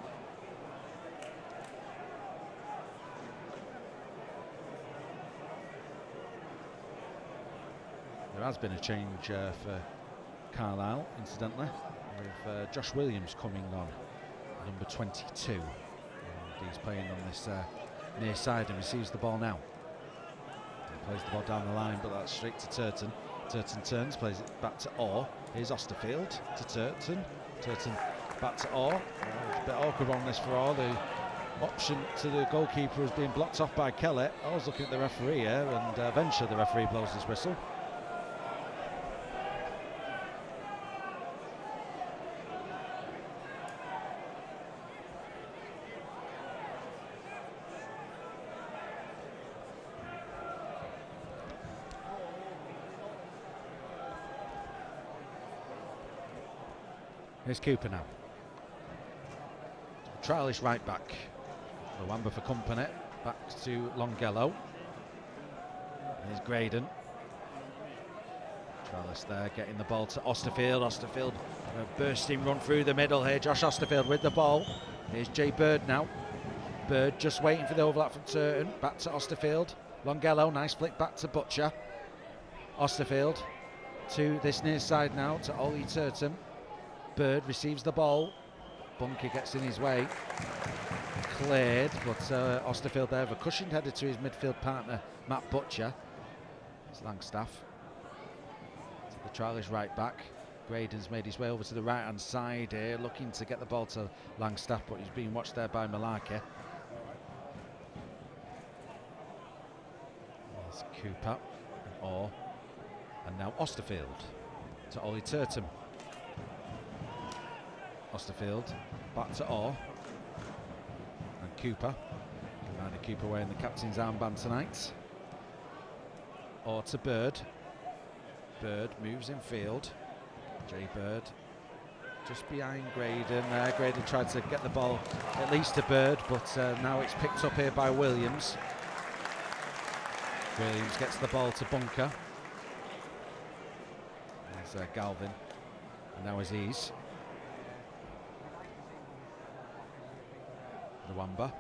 There has been a change for Carlisle, incidentally, with Josh Williams coming on, number 22. And he's playing on this near side and receives the ball now. He plays the ball down the line, but that's straight to Turton. Turton turns, plays it back to Orr. Here's Osterfield to Turton. Turton back to Orr. It's a bit awkward on this for Orr. The option to the goalkeeper is being blocked off by Kelly. Orr's looking at the referee here, and eventually the referee blows his whistle. Here's Cooper now. Trialist right back. Luamba for company. Back to Longello. Here's Graydon. Carlisle there, getting the ball to Osterfield. Osterfield, a bursting run through the middle here. Josh Osterfield with the ball. Here's Jay Bird now. Bird just waiting for the overlap from Turton. Back to Osterfield. Longello, nice flick back to Butcher. Osterfield to this near side now to Ollie Turton. Bird receives the ball. Bunker gets in his way. Cleared, but Osterfield there with a cushioned header to his midfield partner, Matt Butcher. It's Langstaff. So the trial is right back. Graydon's made his way over to the right hand side here, looking to get the ball to Langstaff, but he's being watched there by Malarkey. There's Cooper and Orr. And now Osterfield to Ollie Turton. Osterfield back to Orr. And Cooper. Commander Cooper wearing the captain's armband tonight. Orr to Bird. Bird moves in field. Jay Bird just behind Graydon. Graydon tried to get the ball at least to Bird, but now it's picked up here by Williams. Williams gets the ball to Bunker. There's Galvin. And now Aziz. Luamba.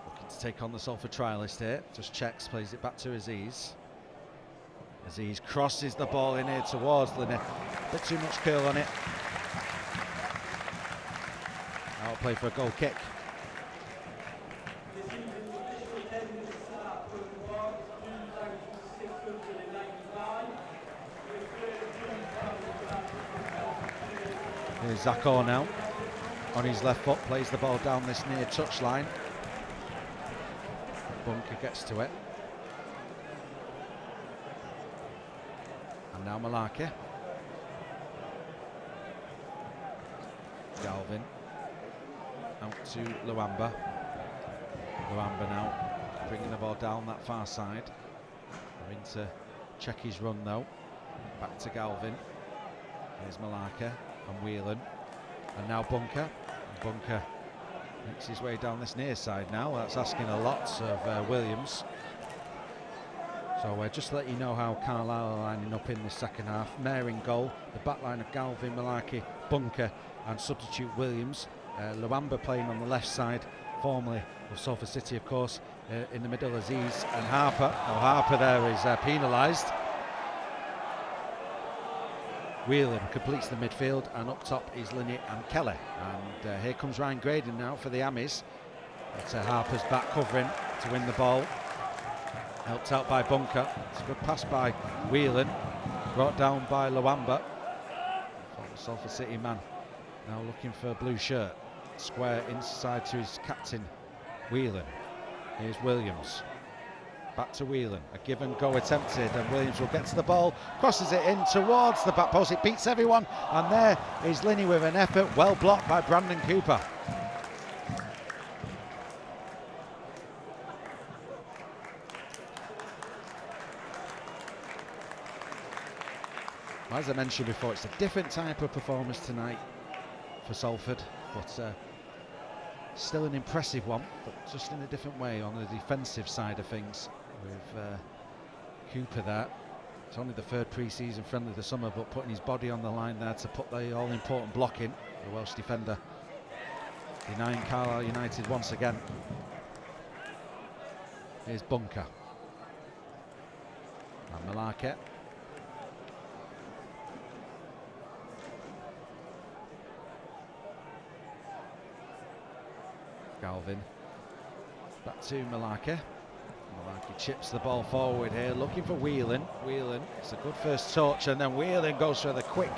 Looking to take on the Salford trialist here. Just checks, plays it back to Aziz. Aziz crosses the ball in here towards Linney. A bit too much curl on it. Out play for a goal kick. Here's Zach Orr now. On his left foot, plays the ball down this near touchline. Bunker gets to it. And now Malarkey. Galvin. Out to Luamba. Luamba now bringing the ball down that far side. Having to check his run though. Back to Galvin. Here's Malarkey and Whelan. And now Bunker. Bunker makes his way down this near side now. That's asking a lot of Williams. So just to let you know how Carlisle are lining up in the second half. Mayer in goal, the back line of Galvin, Malarkey, Bunker and substitute Williams. Luamba playing on the left side, formerly of Salford City of course. In the middle Aziz and Harper. Oh, Harper there is penalised. Whelan completes the midfield, and up top is Linney and Kelly. And here comes Ryan Graydon now for the Amis. It's Harper's back covering to win the ball. Helped out by Bunker. It's a good pass by Whelan. Brought down by Luamba. Salford City man now looking for a blue shirt. Square inside to his captain, Whelan. Here's Williams. Back to Whelan, a give and go attempted, and Williams will get to the ball, crosses it in towards the back post, it beats everyone, and there is Linney with an effort, well blocked by Brandon Cooper. As I mentioned before, it's a different type of performance tonight for Salford, but still an impressive one, but just in a different way on the defensive side of things. With Cooper there. It's only the third pre-season friendly of the summer, but putting his body on the line there to put the all-important block in, the Welsh defender, denying Carlisle United once again. Here's Bunker. And Malarkey. Galvin. Back to Malarkey. Malarkey chips the ball forward here, looking for Whelan. Whelan, it's a good first touch, and then Whelan goes for the quick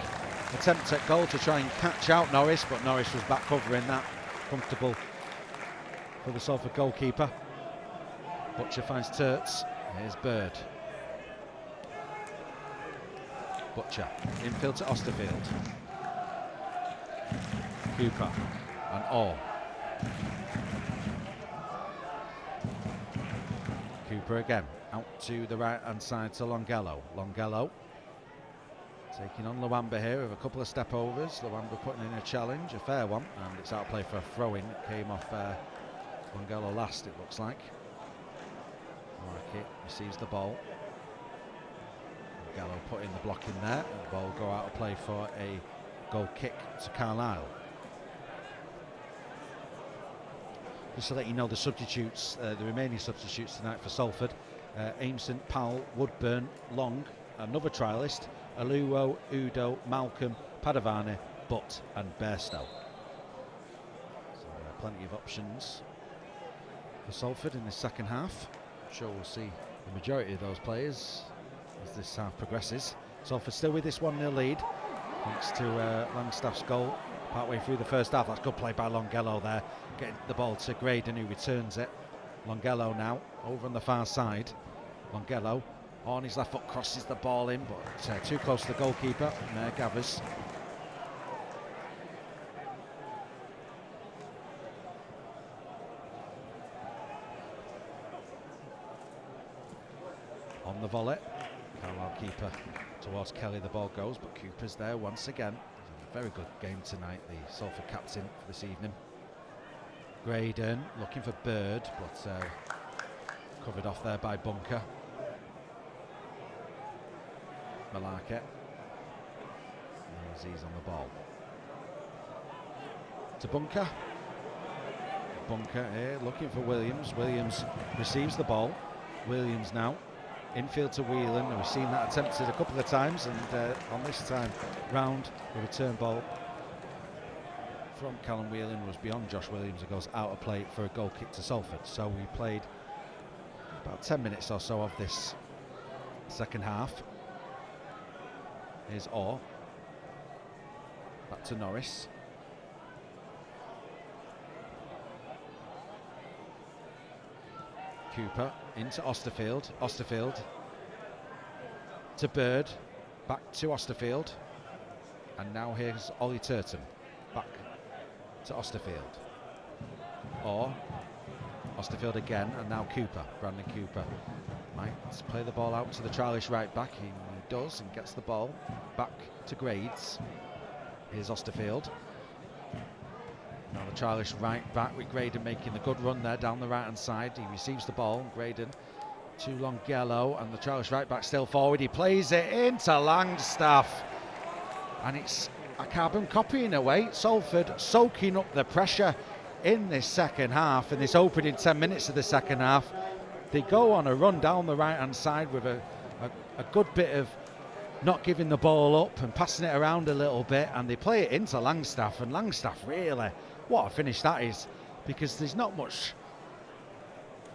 attempt at goal to try and catch out Norris, but Norris was back covering that. Comfortable for the Salford goalkeeper. Butcher finds Turts. Here's Bird. Butcher, infield to Osterfield. Cooper and Orr. Cooper again, out to the right hand side to Longello. Longello taking on Luamba here with a couple of step overs. Luamba putting in a challenge, a fair one, and it's out play for a throw-in. It came off Longello last, it looks like. Malarkey receives the ball. Gallo putting the block in there, and the ball will go out of play for a goal kick to Carlisle. Just to let you know the substitutes, the remaining substitutes tonight for Salford: Aimson, Powell, Woodburn, Long, another trialist, Aluo, Udo, Malcolm, Padavani, Butt and Bairstow. So plenty of options for Salford in the second half. I'm sure we'll see the majority of those players as this half progresses. Salford still with this 1-0 lead, thanks to Langstaff's goal partway through the first half. That's good play by Longello there, getting the ball to Graydon, who returns it. Longello now over on the far side. Longello on his left foot crosses the ball in, but too close to the goalkeeper. And Gathers. On the volley, Carlisle keeper towards Kelly, the ball goes, but Cooper's there once again. A very good game tonight, the Salford captain for this evening. Graydon looking for Bird, but covered off there by Bunker. Malaka. He's on the ball. To Bunker. Bunker here looking for Williams. Williams receives the ball. Williams now infield to Whelan. We've seen that attempted a couple of times, and on this time round the return ball from Callum Whelan was beyond Josh Williams. It goes out of play for a goal kick to Salford. So we played about 10 minutes or so of this second half. Here's Orr. Back to Norris. Cooper into Osterfield. Osterfield to Bird. Back to Osterfield. And now here's Ollie Turton. Back to Osterfield. Or Osterfield again, and now Cooper. Brandon Cooper might play the ball out to the trialist right back. He does, and gets the ball back to Grades. Here's Osterfield. Now the trialist right back with Graydon making the good run there down the right hand side. He receives the ball. Graydon to Longello, and the trialist right back still forward. He plays it into Langstaff, and it's a carbon copy in a way. Salford soaking up the pressure in this second half, in this opening 10 minutes of the second half. They go on a run down the right hand side with a good bit of not giving the ball up and passing it around a little bit, and they play it into Langstaff, and Langstaff, really, what a finish that is, because there's not much.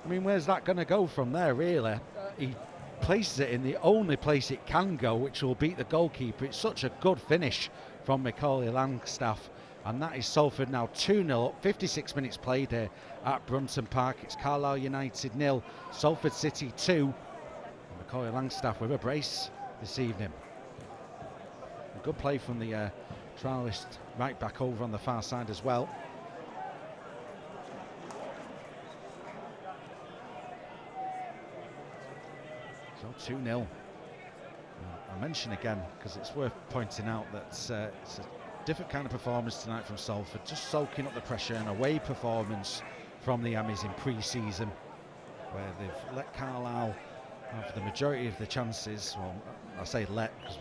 I mean, where's that going to go from there, really? He places it in the only place it can go, which will beat the goalkeeper. It's such a good finish from Macaulay Langstaff, and that is Salford now 2-0 up, 56 minutes played here at Brunton Park. It's Carlisle United 0, Salford City 2, and Macaulay Langstaff with a brace this evening. A good play from the trialist right back over on the far side as well. So 2-0. I mention again, because it's worth pointing out that it's a different kind of performance tonight from Salford, just soaking up the pressure, and away performance from the Ammies in pre-season, where they've let Carlisle have the majority of the chances. Well, I say let, because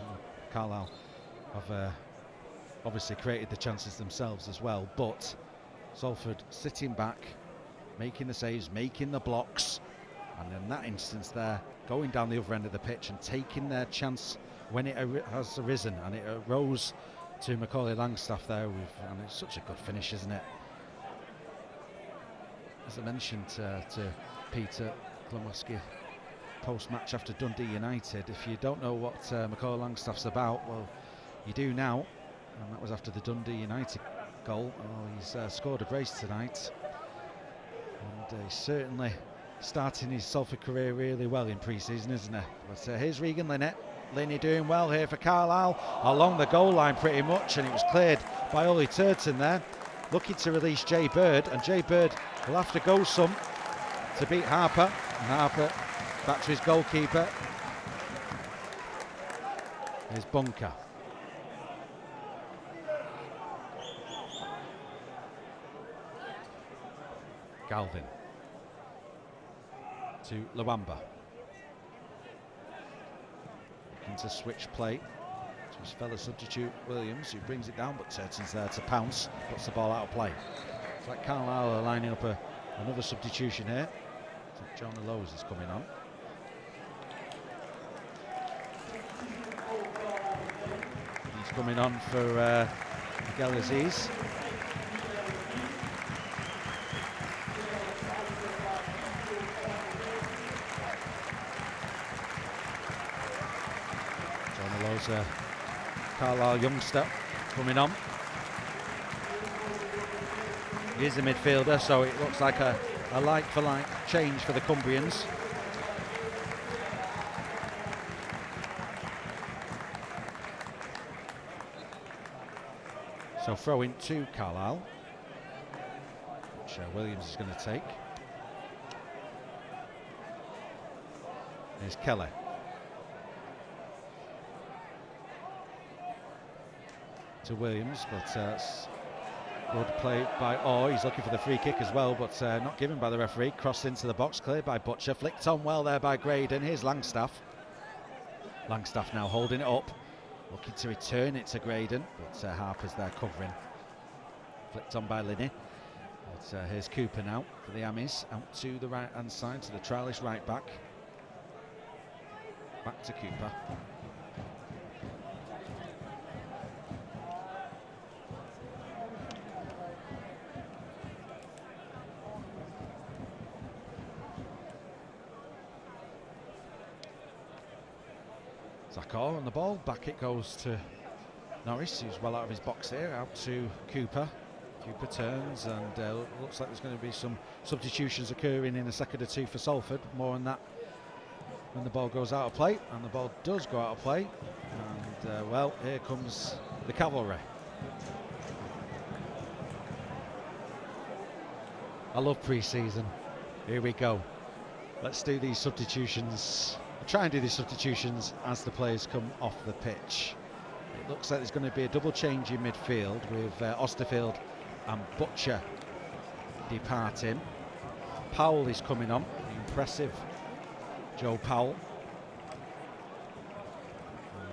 Carlisle have obviously created the chances themselves as well, but Salford sitting back, making the saves, making the blocks, and in that instance there, going down the other end of the pitch and taking their chance when it has arisen, and it arose to Macaulay Langstaff there, and it's such a good finish, isn't it? As I mentioned to Peter Klumowski post-match after Dundee United, if you don't know what Macaulay Langstaff's about, well, you do now, and that was after the Dundee United goal. Well, he's scored a brace tonight, and he's certainly starting his Salford career really well in pre-season, isn't he? But here's Regan Linnett. Linney doing well here for Carlisle, along the goal line pretty much, and it was cleared by Ollie Turton there, looking to release Jay Bird, and Jay Bird will have to go some to beat Harper, and Harper back to his goalkeeper. Here's Bunker. Galvin to Luamba. looking to switch play to his fellow substitute Williams, who brings it down, but Turton's there to pounce, puts the ball out of play. It's like Carlisle are lining up another substitution here. So John Lowe's is coming on. He's coming on for Miguel Aziz. John Lowe's a Carlisle youngster coming on. He is a midfielder, so it looks like a like-for-like change for the Cumbrians. So throw in to Carlisle, which Williams is going to take. Here's Keller. To Williams, but good play by Orr. He's looking for the free kick as well, but not given by the referee. Crossed into the box, cleared by Butcher. Flicked on well there by Graydon. Here's Langstaff. Langstaff now holding it up, looking to return it to Graydon, but Harper's there covering. Flicked on by Linney. But here's Cooper now for the Amis. Out to the right-hand side, to the trialist right back. Back to Cooper. Zakor on the ball, back it goes to Norris, who's well out of his box here, out to Cooper. Cooper turns, and looks like there's going to be some substitutions occurring in a second or two for Salford. More on that when the ball goes out of play, and the ball does go out of play. And well, here comes the cavalry. I love pre-season. Here we go. Let's do these substitutions. Try and do these substitutions as the players come off the pitch. It looks like there's going to be a double change in midfield with Osterfield and Butcher departing. Powell is coming on, the impressive Joe Powell.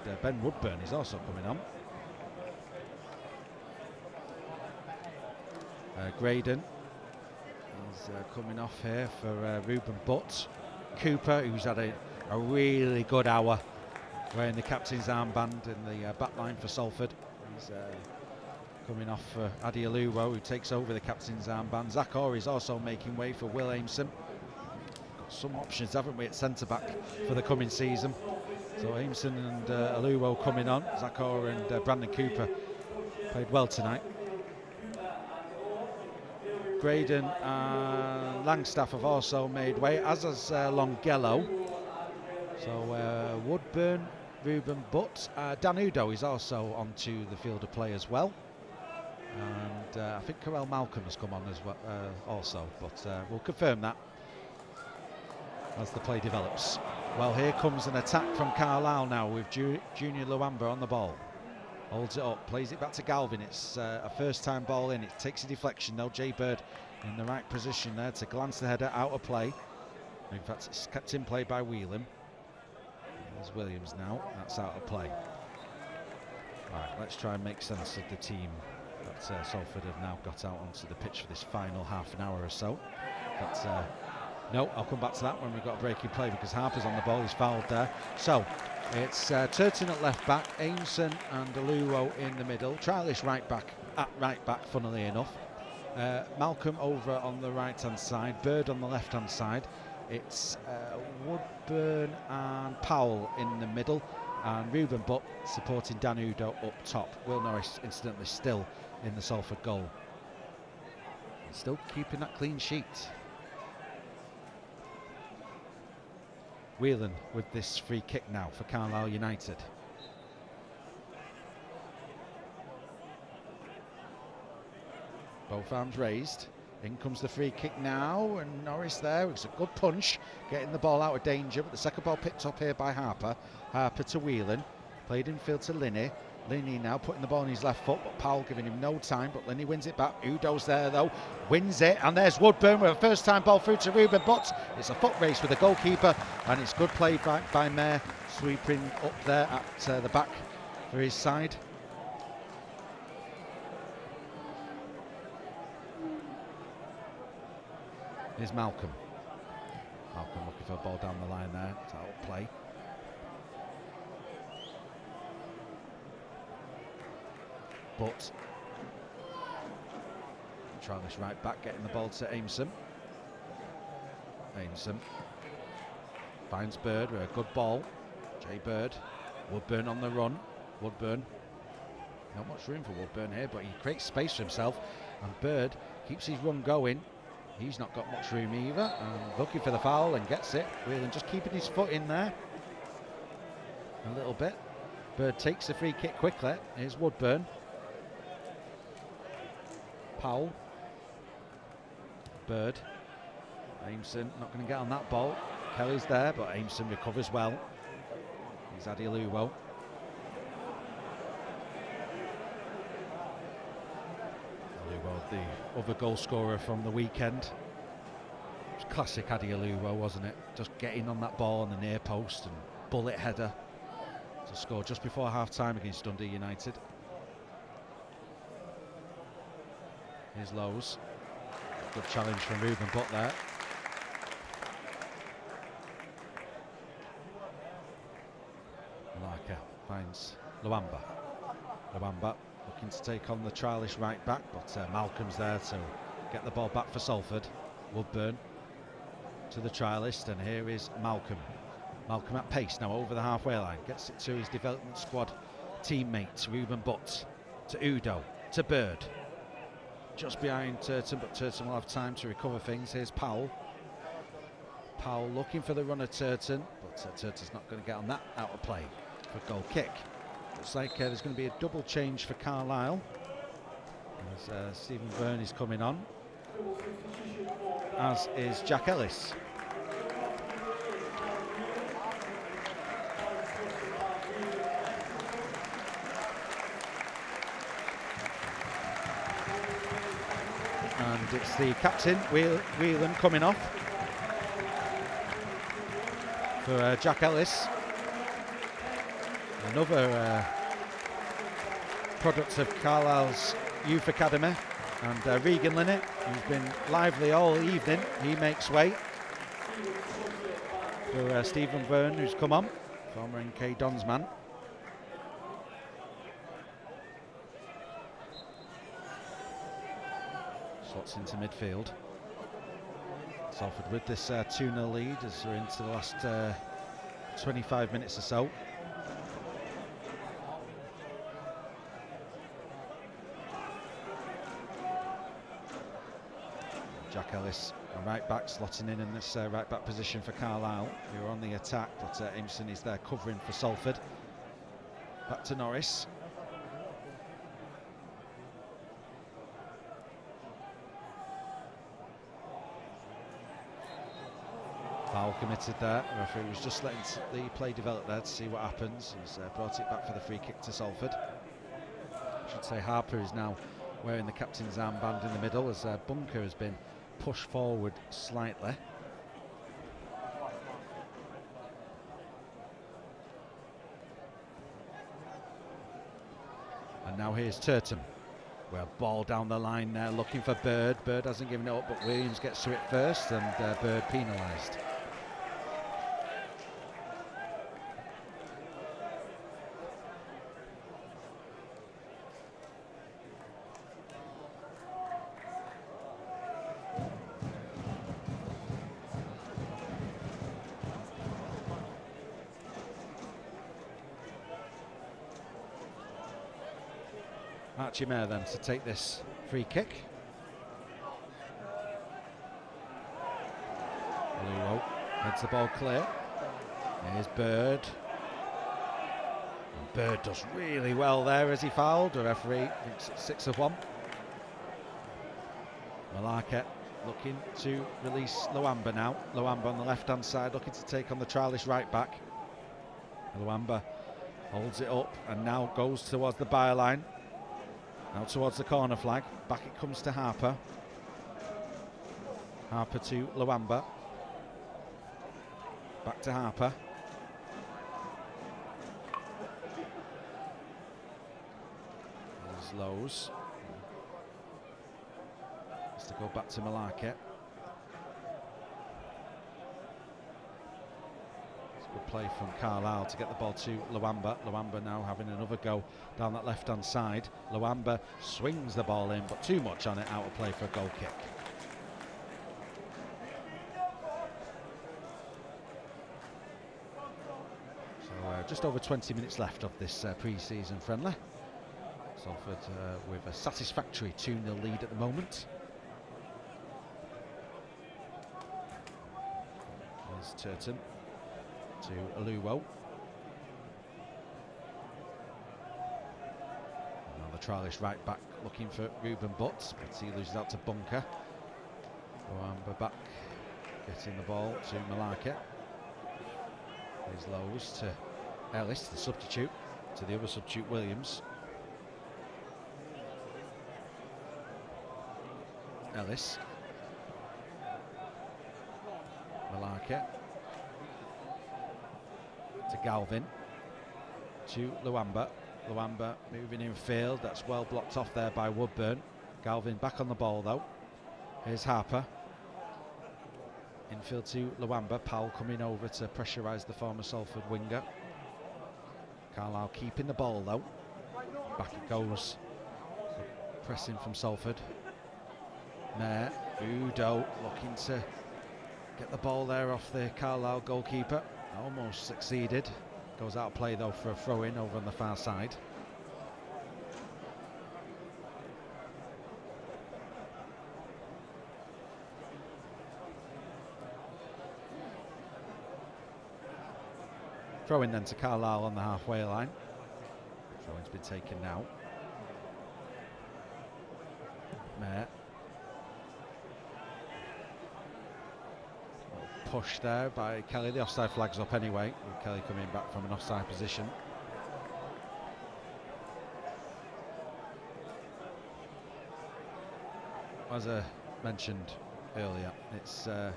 And Ben Woodburn is also coming on. Graydon is coming off here for Ruben Butt. Cooper, who's had a really good hour wearing the captain's armband in the back line for Salford. He's coming off for Adi Aluwo, who takes over the captain's armband. Zakor is also making way for Will Aimson. Got some options, haven't we, at centre-back for the coming season. So Aimson and Aluwo coming on. Zakor and Brandon Cooper played well tonight. Graydon and Langstaff have also made way, as has Longello. So Woodburn, Ruben Butt, Danudo is also onto the field of play as well, and I think Carell Malcolm has come on as well also, but we'll confirm that as the play develops. Well, here comes an attack from Carlisle now with Junior Luamba on the ball. Holds it up, plays it back to Galvin. It's a first-time ball in. It takes a deflection though. Jay Bird in the right position there to glance the header out of play. In fact, it's kept in play by Whelan. There's Williams now. That's out of play. Right, let's try and make sense of the team that Salford have now got out onto the pitch for this final half an hour or so. But no, I'll come back to that when we've got a break in play, because Harper's on the ball. He's fouled there. So it's Turton at left back, Aimson and Aluwo in the middle. Trialist right back at right back, funnily enough. Malcolm over on the right hand side, Bird on the left hand side. It's Woodburn and Powell in the middle, and Ruben Butt supporting Danudo up top. Will Norris incidentally still in the Salford goal. Still keeping that clean sheet. Whelan with this free kick now for Carlisle United. Both arms raised. In comes the free kick now, and Norris there. It's a good punch, getting the ball out of danger, but the second ball picked up here by Harper. Harper to Whelan, played in field to Linney. Linney now putting the ball on his left foot, but Powell giving him no time, but Linney wins it back. Udo's there though, wins it, and there's Woodburn with a first time ball through to Ruben, but it's a foot race with the goalkeeper, and it's good play by Mayer, sweeping up there at the back for his side. Here's Malcolm. Malcolm looking for a ball down the line there, it's out of play. But trying this right back, getting the ball to Aimson. Aimson finds Bird with a good ball. Jay Bird. Woodburn on the run. Woodburn. Not much room for Woodburn here, but he creates space for himself. And Bird keeps his run going. He's not got much room either. And looking for the foul and gets it. Whelan just keeping his foot in there a little bit. Bird takes the free kick quickly. Here's Woodburn. Powell. Bird. Aimson not going to get on that ball. Kelly's there, but Aimson recovers well. Here's Adioluwo. Adioluwo, the other goal scorer from the weekend. It was classic Adioluwo, wasn't it? Just getting on that ball on the near post and bullet header to score just before half-time against Dundee United. Here's Lowe's. Good challenge from Ruben Butt there. Malaka finds Luamba. Luamba looking to take on the trialist right back, but Malcolm's there to get the ball back for Salford. Woodburn to the trialist, and here is Malcolm. Malcolm at pace now over the halfway line. Gets it to his development squad teammate, Ruben Butt. To Udo. To Bird. Just behind Turton, but Turton will have time to recover things. Here's Powell. Powell looking for the run of Turton, but Turton's not going to get on that, out of play for a goal kick. Looks like there's going to be a double change for Carlisle as Stephen Byrne is coming on, as is Jack Ellis. And it's the captain, Whelan, coming off for Jack Ellis. Another product of Carlisle's Youth Academy. And Regan Linney, who's been lively all evening, he makes way for Stephen Byrne, who's come on, former NK Dons man. Slots into midfield. Salford with this 2-0 lead as we're into the last 25 minutes or so. Jack Ellis, a right back, slotting in this right back position for Carlisle, who are on the attack, but Aimson is there covering for Salford. Back to Norris. Foul committed there. The referee was just letting the play develop there to see what happens. He's brought it back for the free kick to Salford. I should say Harper is now wearing the captain's armband in the middle as Bunker has been pushed forward slightly. And now here's Turton. Well, ball down the line there, looking for Bird. Bird hasn't given it up, but Williams gets to it first, and Bird penalised. Archie Mayer then to take this free kick. Luo heads the ball clear. Here's Bird. And Bird does really well there as he fouled. The referee thinks it's 6-1. Malaka looking to release Luamba now. Luamba on the left hand side looking to take on the trialist right back. Luamba Holds it up and now goes towards the byline. Out towards the corner flag. Back it comes to Harper. Harper to Luamba. Back to Harper. There's Lowe's. Has to go back to Malaki. Good play from Carlisle to get the ball to Luamba. Luamba now having another go down that left-hand side. Luamba swings the ball in, but too much on it, out of play for a goal kick. So just over 20 minutes left of this pre-season friendly. Salford with a satisfactory 2-0 lead at the moment. There's Turton to Aluwo. Now the trialist right back looking for Ruben Butts, but he loses out to Bunker. Luamba back, getting the ball to Malaki. Here's Lowe's to Ellis, the substitute, to the other substitute, Williams. Ellis. Malaki. To Galvin, to Luamba. Luamba moving in field, that's well blocked off there by Woodburn. Galvin back on the ball though. Here's Harper. Infield to Luamba. Powell coming over to pressurise the former Salford winger. Carlisle keeping the ball though. Back it goes. Pressing from Salford. Mayer, Udo looking to get the ball there off the Carlisle goalkeeper. Almost succeeded. Goes out of play though for a throw-in over on the far side. Throw-in then to Carlisle on the halfway line. Throw-in's been taken now. Mayer. Push there by Kelly. The offside flag's up anyway, with Kelly coming back from an offside position. As I mentioned earlier, it's a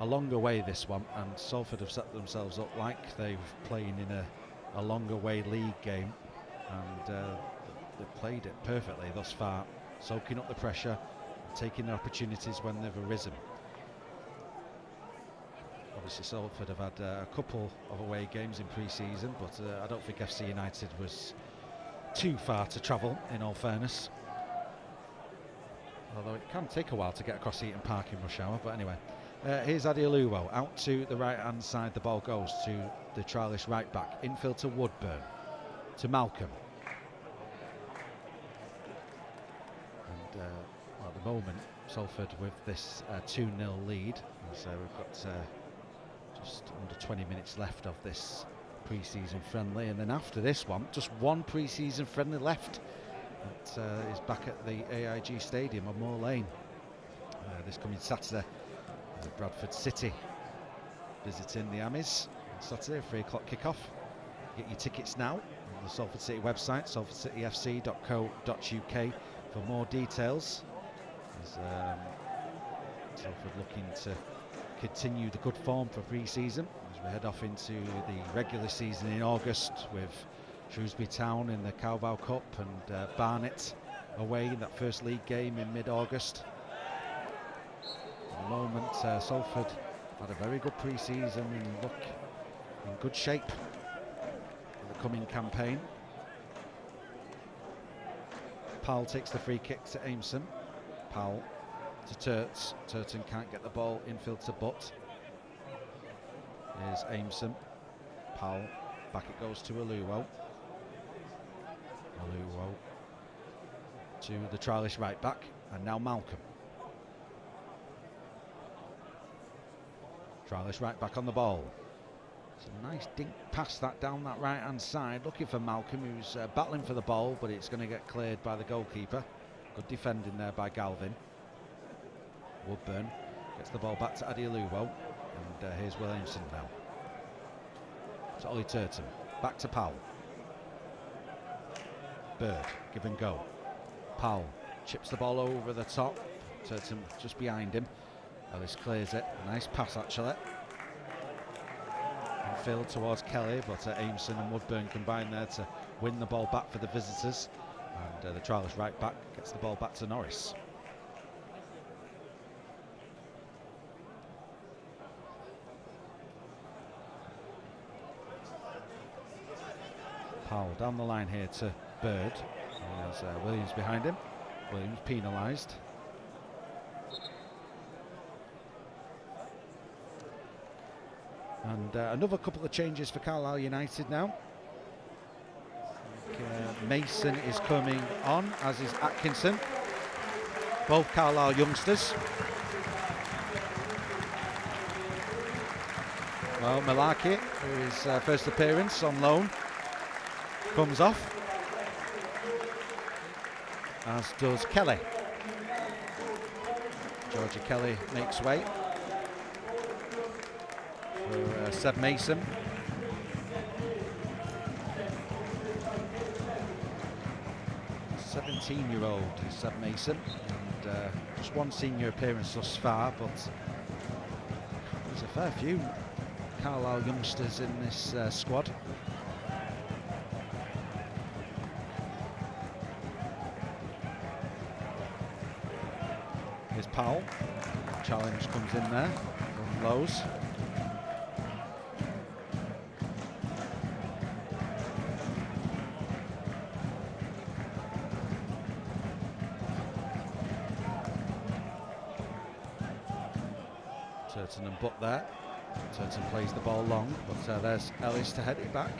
longer way this one, and Salford have set themselves up like they've playing in a longer way league game, and they've played it perfectly thus far, soaking up the pressure, taking the opportunities when they've arisen. Obviously Salford have had a couple of away games in pre-season, but I don't think FC United was too far to travel, in all fairness. Although it can take a while to get across Eaton Park in rush hour, but anyway. Here's Adi Aluwo, out to the right-hand side, the ball goes to the trialist right back, infield to Woodburn, to Malcolm. And at the moment, Salford with this 2-0 lead, so we've got just under 20 minutes left of this pre-season friendly, and then after this one, just one pre-season friendly left. It is back at the AIG Stadium on Moor Lane this coming Saturday. Bradford City visiting the Amis on Saturday, 3 o'clock kickoff. Get your tickets now on the Salford City website, salfordcityfc.co.uk for more details. As Salford looking to continue the good form for pre-season as we head off into the regular season in August, with Shrewsbury Town in the Carlisle Cup and Barnet away in that first league game in mid-August. At the moment, Salford had a very good pre-season and look in good shape for the coming campaign. Powell takes the free kick to Aimson. Powell to Turts. Turton can't get the ball infield to Butt. Here's Aimson. Powell. Back it goes to Aluwo. Aluwo to the trialist right back, and now Malcolm. Trialist right back on the ball. It's a nice dink pass that down that right hand side, looking for Malcolm, who's battling for the ball, but it's going to get cleared by the goalkeeper. Good defending there by Galvin. Woodburn gets the ball back to Adi Aluwo, and here's Williamson now. To Ollie Turton. Back to Powell. Bird, give and go. Powell chips the ball over the top. Turton just behind him. Ellis clears it. Nice pass actually. And Phil towards Kelly, but Aimson and Woodburn combine there to win the ball back for the visitors. And the trialist right back gets the ball back to Norris. Powell down the line here to Bird. There's Williams behind him. Williams penalised. And another couple of changes for Carlisle United now. Mason is coming on, as is Atkinson. Both Carlisle youngsters. Well, Malaki, his first appearance on loan, comes off, as does Kelly. Georgia Kelly makes way for Seb Mason. '17-year-old Seb Mason, and just one senior appearance thus far, but there's a fair few Carlisle youngsters in this squad. Here's Powell. Challenge comes in there from Lowe's. Turton and Butt there. Turton plays the ball long, but there's Ellis to head it back.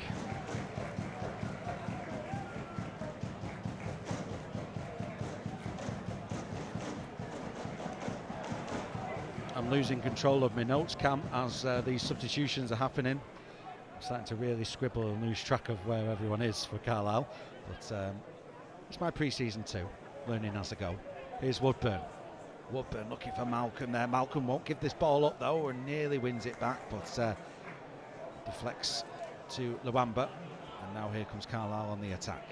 I'm losing control of my notes, Cam, as these substitutions are happening. I'm starting to really scribble and lose track of where everyone is for Carlisle, but it's my pre-season too, learning as I go. Here's Woodburn. Woodburn looking for Malcolm there. Malcolm won't give this ball up though, and nearly wins it back, but deflects to Luamba. And now here comes Carlisle on the attack.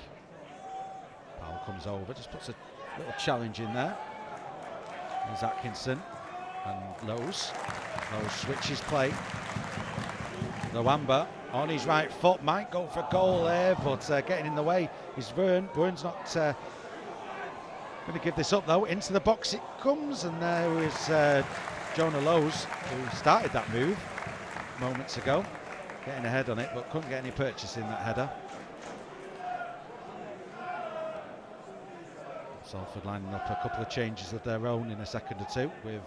Powell comes over, just puts a little challenge in there. There's Atkinson and Lowe's. Lowe's switches play. Luamba on his right foot, might go for goal there, but getting in the way is Vern. Vern's not going to give this up though. Into the box it comes, and there is Jonah Lowe's, who started that move moments ago, getting ahead on it, but couldn't get any purchase in that header. Salford lining up a couple of changes of their own in a second or two, with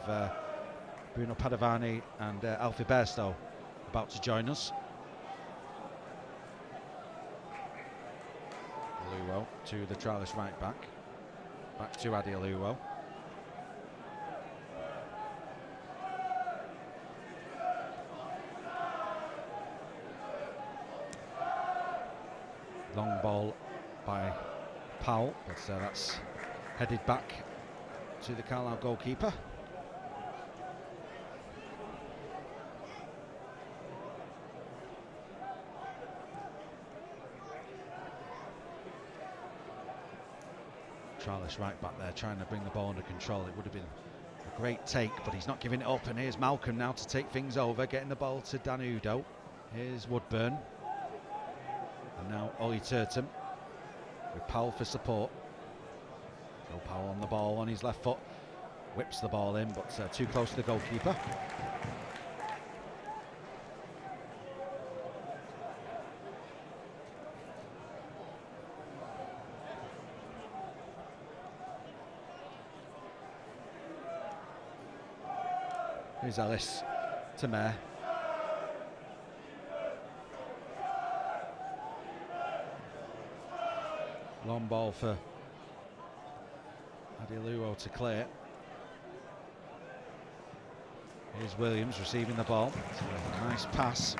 Bruno Padovani and Alfie Bairstow about to join us. Luo to the trialist right back. Back to Adi Luo. Long ball by Powell, but that's headed back to the Carlisle goalkeeper. Charles right back there trying to bring the ball under control. It would have been a great take, but he's not giving it up. And here's Malcolm now to take things over, getting the ball to Danudo. Here's Woodburn. And now Ollie Turton with Powell for support. So Powell on the ball on his left foot. Whips the ball in, but too close to the goalkeeper. Here's Ellis to Mayer. Long ball for Adiluo to clear. Here's Williams receiving the ball. Nice pass.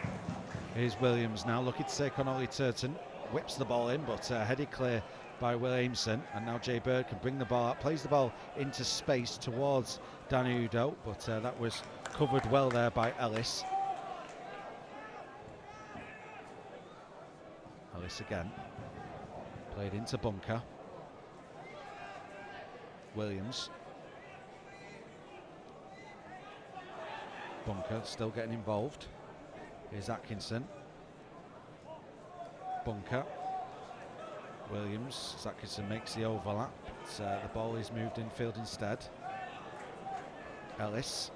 Here's Williams now looking to take on Ollie Turton. Whips the ball in, but headed clear by Will Aimson. And now Jay Bird can bring the ball up, plays the ball into space towards Danudo, but that was covered well there by Ellis. Ellis again. Played into Bunker. Williams. Bunker still getting involved. Here's Atkinson. Bunker. Williams. As Atkinson makes the overlap. But, the ball is moved infield instead. Ellis.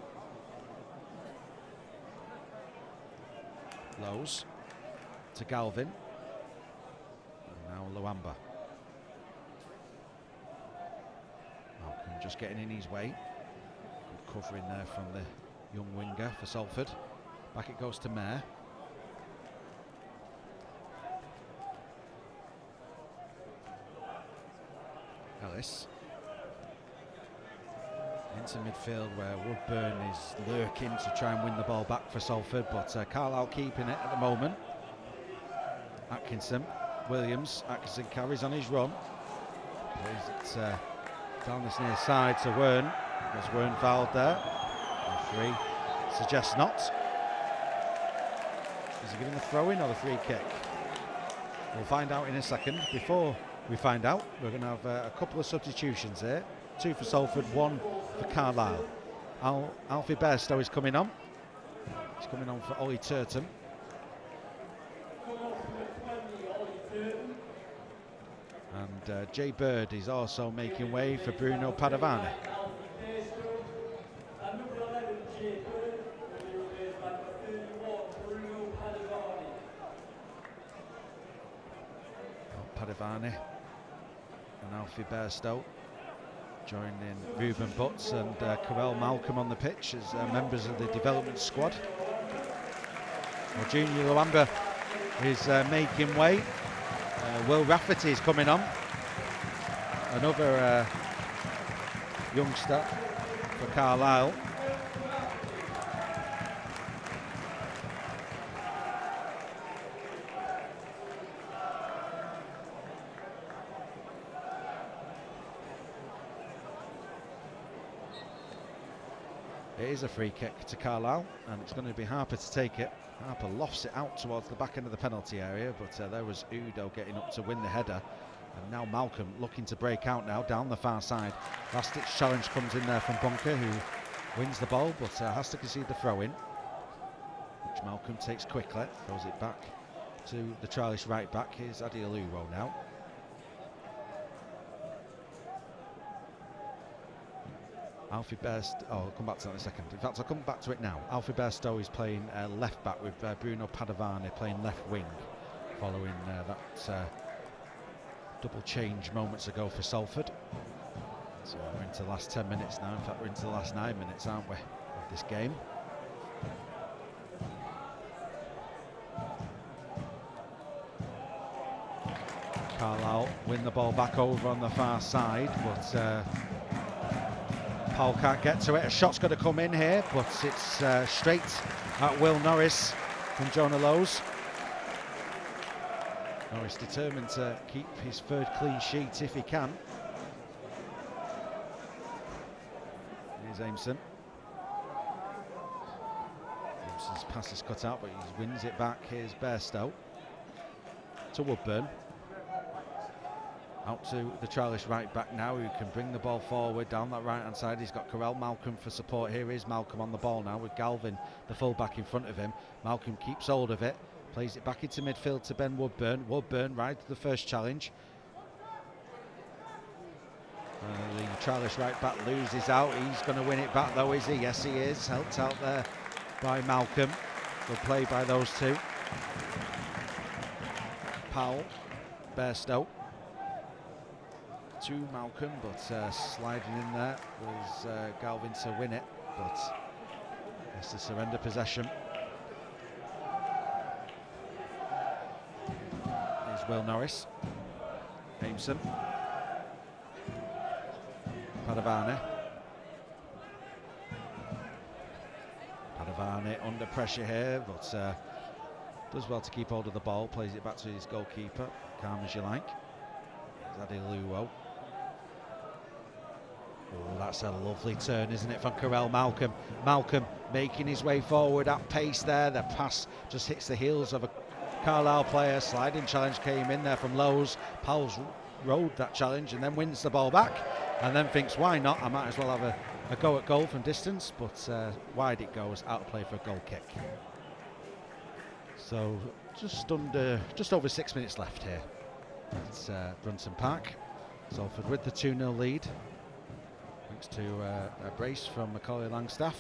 Lowe's to Galvin. And now Luamba. Malcolm just getting in his way. Good covering there from the young winger for Salford. Back it goes to Mayer. Ellis. Into midfield where Woodburn is lurking to try and win the ball back for Salford, but Carlisle keeping it at the moment. Atkinson, Williams. Atkinson carries on his run. Plays it down this near side to Wern. Was Wern fouled there? Referee suggests not. Is he giving the throw in or the free kick? We'll find out in a second. Before we find out, we're going to have a couple of substitutions here. 2 for Salford, 1 for Carlisle. Alfie Bairstow is coming on. He's coming on for Ollie Turton. And Jay Bird is also making way for Bruno Padovani. Padovani and Alfie Bairstow joining Ruben Butts and Carell Malcolm on the pitch as members of the development squad. Well, Junior Luamba is making way. Will Rafferty is coming on. Another youngster for Carlisle. It is a free kick to Carlisle, and it's going to be Harper to take it. Harper lofts it out towards the back end of the penalty area, but there was Udo getting up to win the header. And now Malcolm looking to break out now down the far side. Last ditch challenge comes in there from Bunker, who wins the ball, but has to concede the throw in, which Malcolm takes quickly, throws it back to the Charlish right back. Here's Adi Aluwo now. Alfie Bairstow, I'll come back to that in a second. In fact, I'll come back to it now. Alfie Bairstow is playing left back with Bruno Padovani playing left wing, following that double change moments ago for Salford. So we're into the last 10 minutes now. In fact, we're into the last 9 minutes, aren't we, of this game? Carlisle win the ball back over on the far side, but Powell can't get to it. A shot's got to come in here, but it's straight at Will Norris from Jonah Lowe's. Norris determined to keep his third clean sheet if he can. Here's Aimson. Aimson's pass is cut out, but he wins it back. Here's Bairstow to Woodburn. Out to the Charlish right back now, who can bring the ball forward down that right hand side. He's got Carell Malcolm for support. Here is Malcolm on the ball now with Galvin, the full back, in front of him. Malcolm keeps hold of it, plays it back into midfield to Ben Woodburn. Woodburn right to the first challenge. The Charlish right back loses out. He's going to win it back though, is he? Yes, he is. Helped out there by Malcolm. Good play by those two. Powell, Bairstow to Malcolm, but sliding in there was Galvin to win it, but has to surrender possession. Here's Will Norris. Aimson. Padovani. Padovani under pressure here, but does well to keep hold of the ball, plays it back to his goalkeeper, calm as you like. There's Adi Luwo. Oh, that's a lovely turn, isn't it, from Carell Malcolm. Malcolm making his way forward at pace there. The pass just hits the heels of a Carlisle player. Sliding challenge came in there from Lowe's. Powell's rode that challenge and then wins the ball back and then thinks, why not? I might as well have a go at goal from distance, but wide it goes, out of play for a goal kick. So just over 6 minutes left here. It's Brunton Park. Salford with the 2-0 lead, thanks to a brace from Macaulay Langstaff.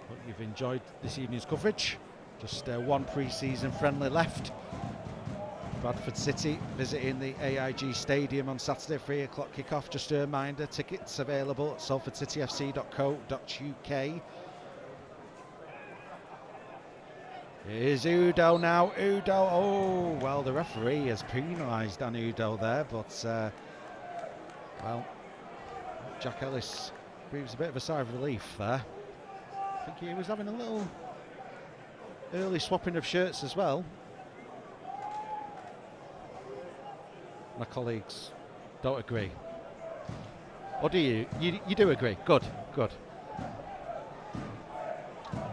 Hope you've enjoyed this evening's coverage. Just one pre-season friendly left. Bradford City visiting the AIG Stadium on Saturday, 3 o'clock kickoff. Just a reminder, tickets available at salfordcityfc.co.uk. Here's Udo now. Udo, oh, well, the referee has penalised Dan Udo there, but, well, Jack Ellis breathes a bit of a sigh of relief there. I think he was having a little early swapping of shirts as well. My colleagues don't agree. Or do you? You do agree? Good, good.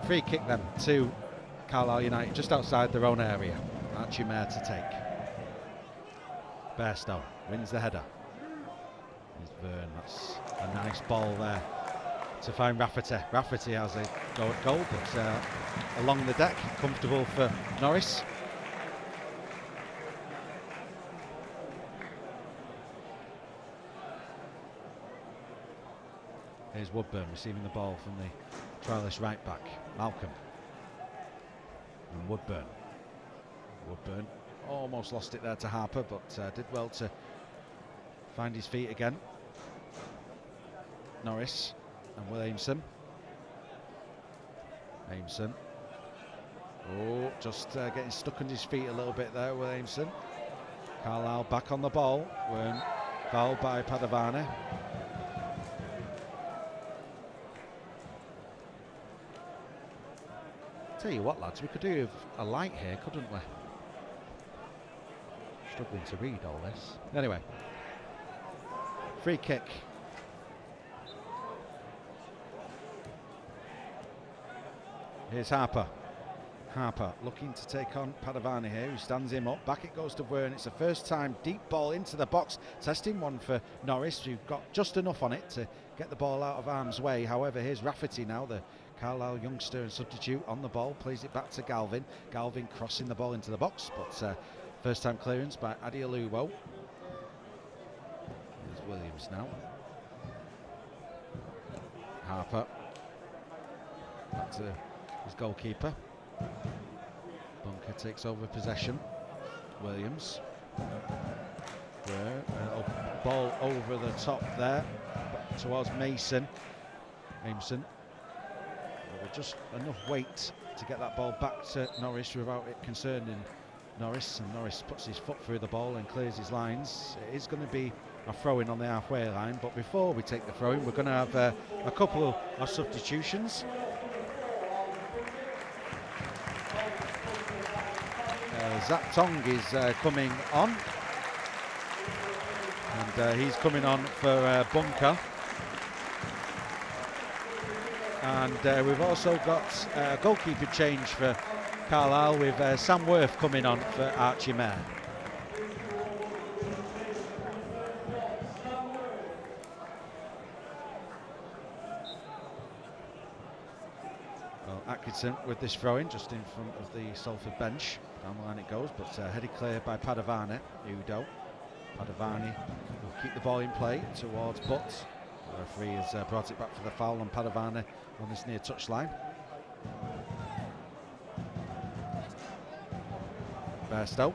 Free kick then to Carlisle United, just outside their own area. Archie Mayer to take. Bairstow wins the header. There's Verne, that's a nice ball there to find Rafferty. Rafferty has a go at goal, but along the deck, comfortable for Norris. Here's Woodburn receiving the ball from the trialist right back, Malcolm. And Woodburn almost lost it there to Harper, but did well to find his feet again. Norris and Williamson. Aimson. Oh, just getting stuck on his feet a little bit there, Williamson. Carlisle back on the ball. Weren't fouled by Padavani. Tell you what, lads, we could do with a light here, couldn't we? Struggling to read all this. Anyway, free kick. Here's Harper. Harper looking to take on Padavani here, who stands him up. Back it goes to Wern. It's the first time deep ball into the box. Testing one for Norris, who got just enough on it to get the ball out of harm's way. However, here's Rafferty now, the Carlisle youngster and substitute on the ball. Plays it back to Galvin. Galvin crossing the ball into the box, but first time clearance by Adi Aluwo. Here's Williams now. Harper. Back to his goalkeeper. Bunker takes over possession. Williams. Ball over the top there towards Mason. Aimson. With just enough weight to get that ball back to Norris without it concerning Norris, and Norris puts his foot through the ball and clears his lines. It is going to be a throw-in on the halfway line, but before we take the throw-in, we're going to have a couple of substitutions. Zach Tong is coming on, and he's coming on for Bunker. And we've also got a goalkeeper change for Carlisle with Sam Worth coming on for Archie Mayer. Well, Atkinson with this throw-in just in front of the Salford bench. Down the line it goes, but headed clear by Padavani. Udo. Padavani will keep the ball in play towards Butt. The referee has brought it back for the foul on Padavani on this near touchline. Bairstow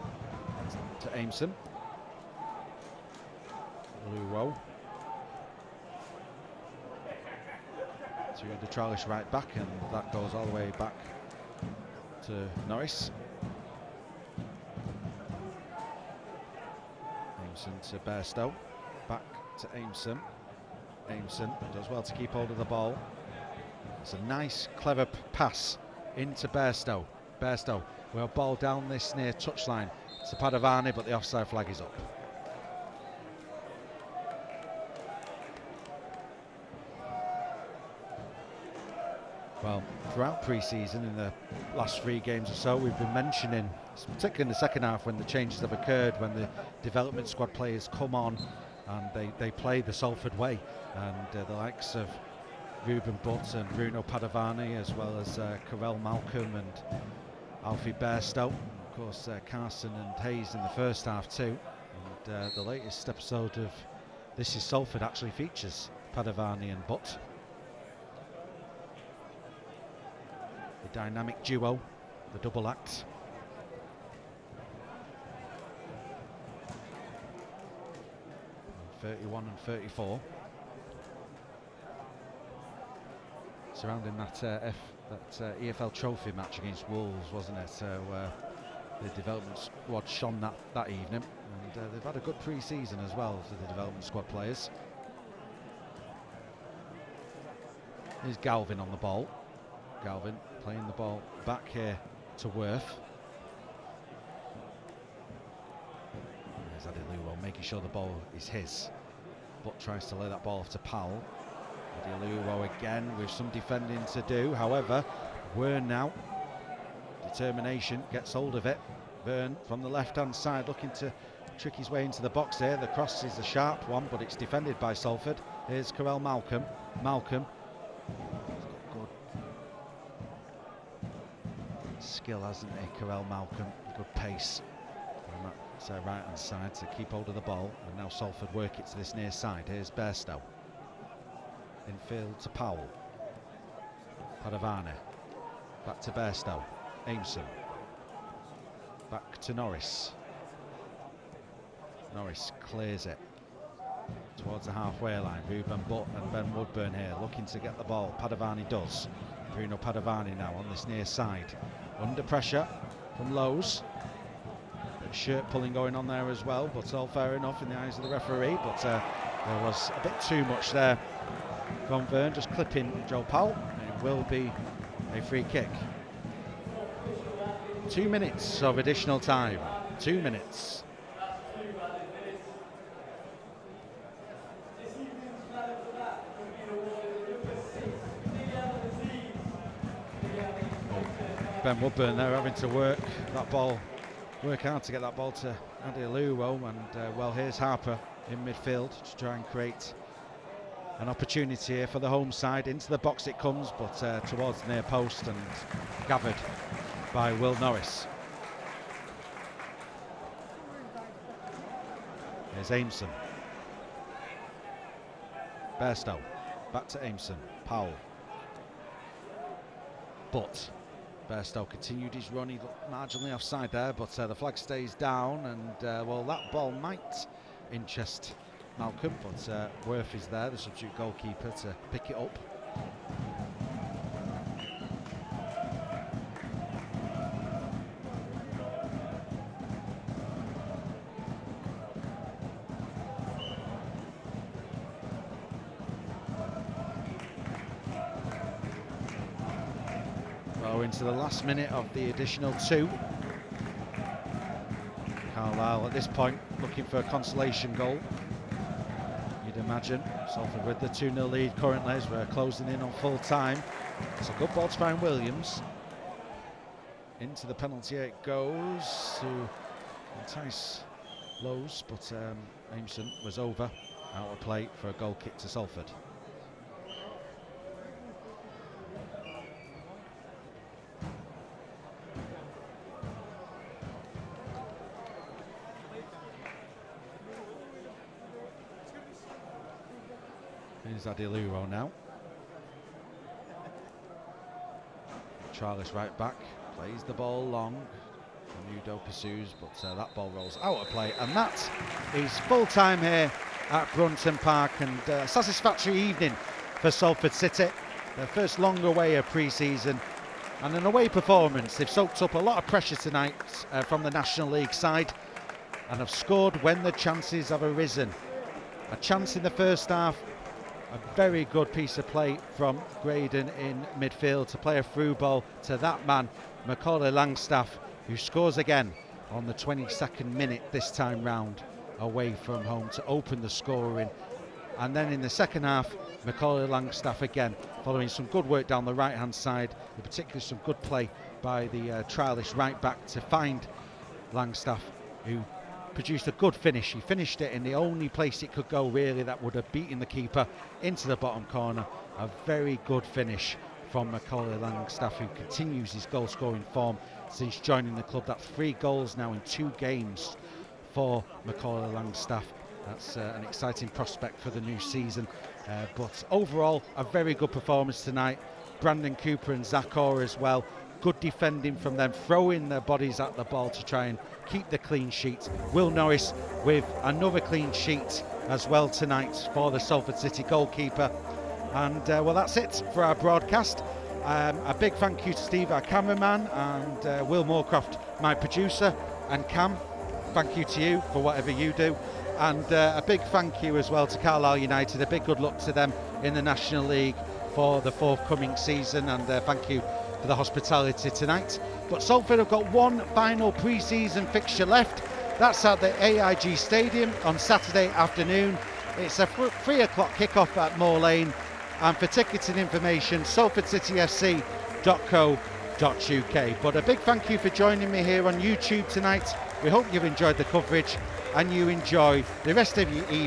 to Aimson. Luwo to the trialist right back, and that goes all the way back to Norris. Aimson to Bairstow. Back to Aimson. Aimson does well to keep hold of the ball. It's a nice, clever pass into Bairstow. Bairstow will ball down this near touchline to Padavani, but the offside flag is up. Well, throughout pre-season in the last 3 games or so. We've been mentioning, particularly in the second half when the changes have occurred, when the development squad players come on and they play the Salford way, and the likes of Ruben Butt and Bruno Padovani, as well as Carel Malcolm and Alfie Bairstow, and of course Carson and Hayes in the first half too. And the latest episode of This Is Salford actually features Padovani and Butt. The dynamic duo, the double act. And 31 and 34. Surrounding that EFL trophy match against Wolves, wasn't it? So the development squad shone that evening, and they've had a good pre-season as well for the development squad players. Here's Galvin on the ball. Galvin playing the ball back here to Worth. There's Adiluwo making sure the ball is his, but tries to lay that ball off to Powell. Adiluwo again with some defending to do. However, Wern now, determination, gets hold of it. Wern from the left-hand side looking to trick his way into the box here. The cross is a sharp one, but it's defended by Salford. Here's Carel Malcolm. Malcolm. Good skill, hasn't he, Carel Malcolm? Good pace on that right-hand side to keep hold of the ball. And now Salford work it to this near side. Here's Bairstow. Infield to Powell. Padovani. Back to Bairstow. Aimson. Back to Norris. Norris clears it towards the halfway line. Ruben Butt and Ben Woodburn here looking to get the ball. Padovani does. Bruno Padovani now on this near side. Under pressure from Lowe's. Shirt pulling going on there as well, but all fair enough in the eyes of the referee. But there was a bit too much there from Wern, just clipping Joe Powell. It will be a free kick. 2 minutes of additional time. 2 minutes. Ben Woodburn there having to work hard to get that ball to Adiluwo, and well, here's Harper in midfield to try and create an opportunity here for the home side. Into the box it comes, but towards the near post and gathered by Will Norris. Here's Aimson. Bairstow. Back to Aimson. Powell. But Bairstow continued his run. He looked marginally offside there, but the flag stays down, and well, that ball might interest Malcolm, but Worth is there, the substitute goalkeeper, to pick it up. So into the last minute of the additional 2. Carlisle at this point looking for a consolation goal, you'd imagine. Salford with the 2-0 lead currently as we're closing in on full time. It's a good ball to find Williams. Into the penalty area it goes to entice Lowe's, but Aimson was over, out of play for a goal kick to Salford. Here's Adiluwo now. Charles right back, plays the ball long. Nudo pursues, but that ball rolls out of play, and that is full time here at Brunton Park, and a satisfactory evening for Salford City. Their first long away of pre-season, and an away performance. They've soaked up a lot of pressure tonight from the National League side, and have scored when the chances have arisen. A chance in the first half. A very good piece of play from Graydon in midfield to play a through ball to that man, Macaulay Langstaff, who scores again on the 22nd minute this time round away from home to open the scoring. And then in the second half, Macaulay Langstaff again, following some good work down the right hand side, in particular some good play by the trialist right back to find Langstaff, who produced a good finish. He finished it in the only place it could go really that would have beaten the keeper, into the bottom corner. A very good finish from Macaulay Langstaff, who continues his goal scoring form since joining the club. That's 3 goals now in 2 games for Macaulay Langstaff. That's an exciting prospect for the new season. But overall, a very good performance tonight. Brandon Cooper and Zach Orr as well. Good defending from them, throwing their bodies at the ball to try and keep the clean sheet. Will Norris with another clean sheet as well tonight for the Salford City goalkeeper. And well, that's it for our broadcast. A big thank you to Steve, our cameraman, and Will Moorcroft, my producer. And Cam, thank you to you for whatever you do. And a big thank you as well to Carlisle United. A big good luck to them in the National League for the forthcoming season. And thank you for the hospitality tonight. But Salford have got one final pre-season fixture left. That's at the AIG Stadium on Saturday afternoon. It's a 3 o'clock kickoff at Moor Lane. And for ticketing information, salfordcityfc.co.uk. But a big thank you for joining me here on YouTube tonight. We hope you've enjoyed the coverage and you enjoy the rest of your evening.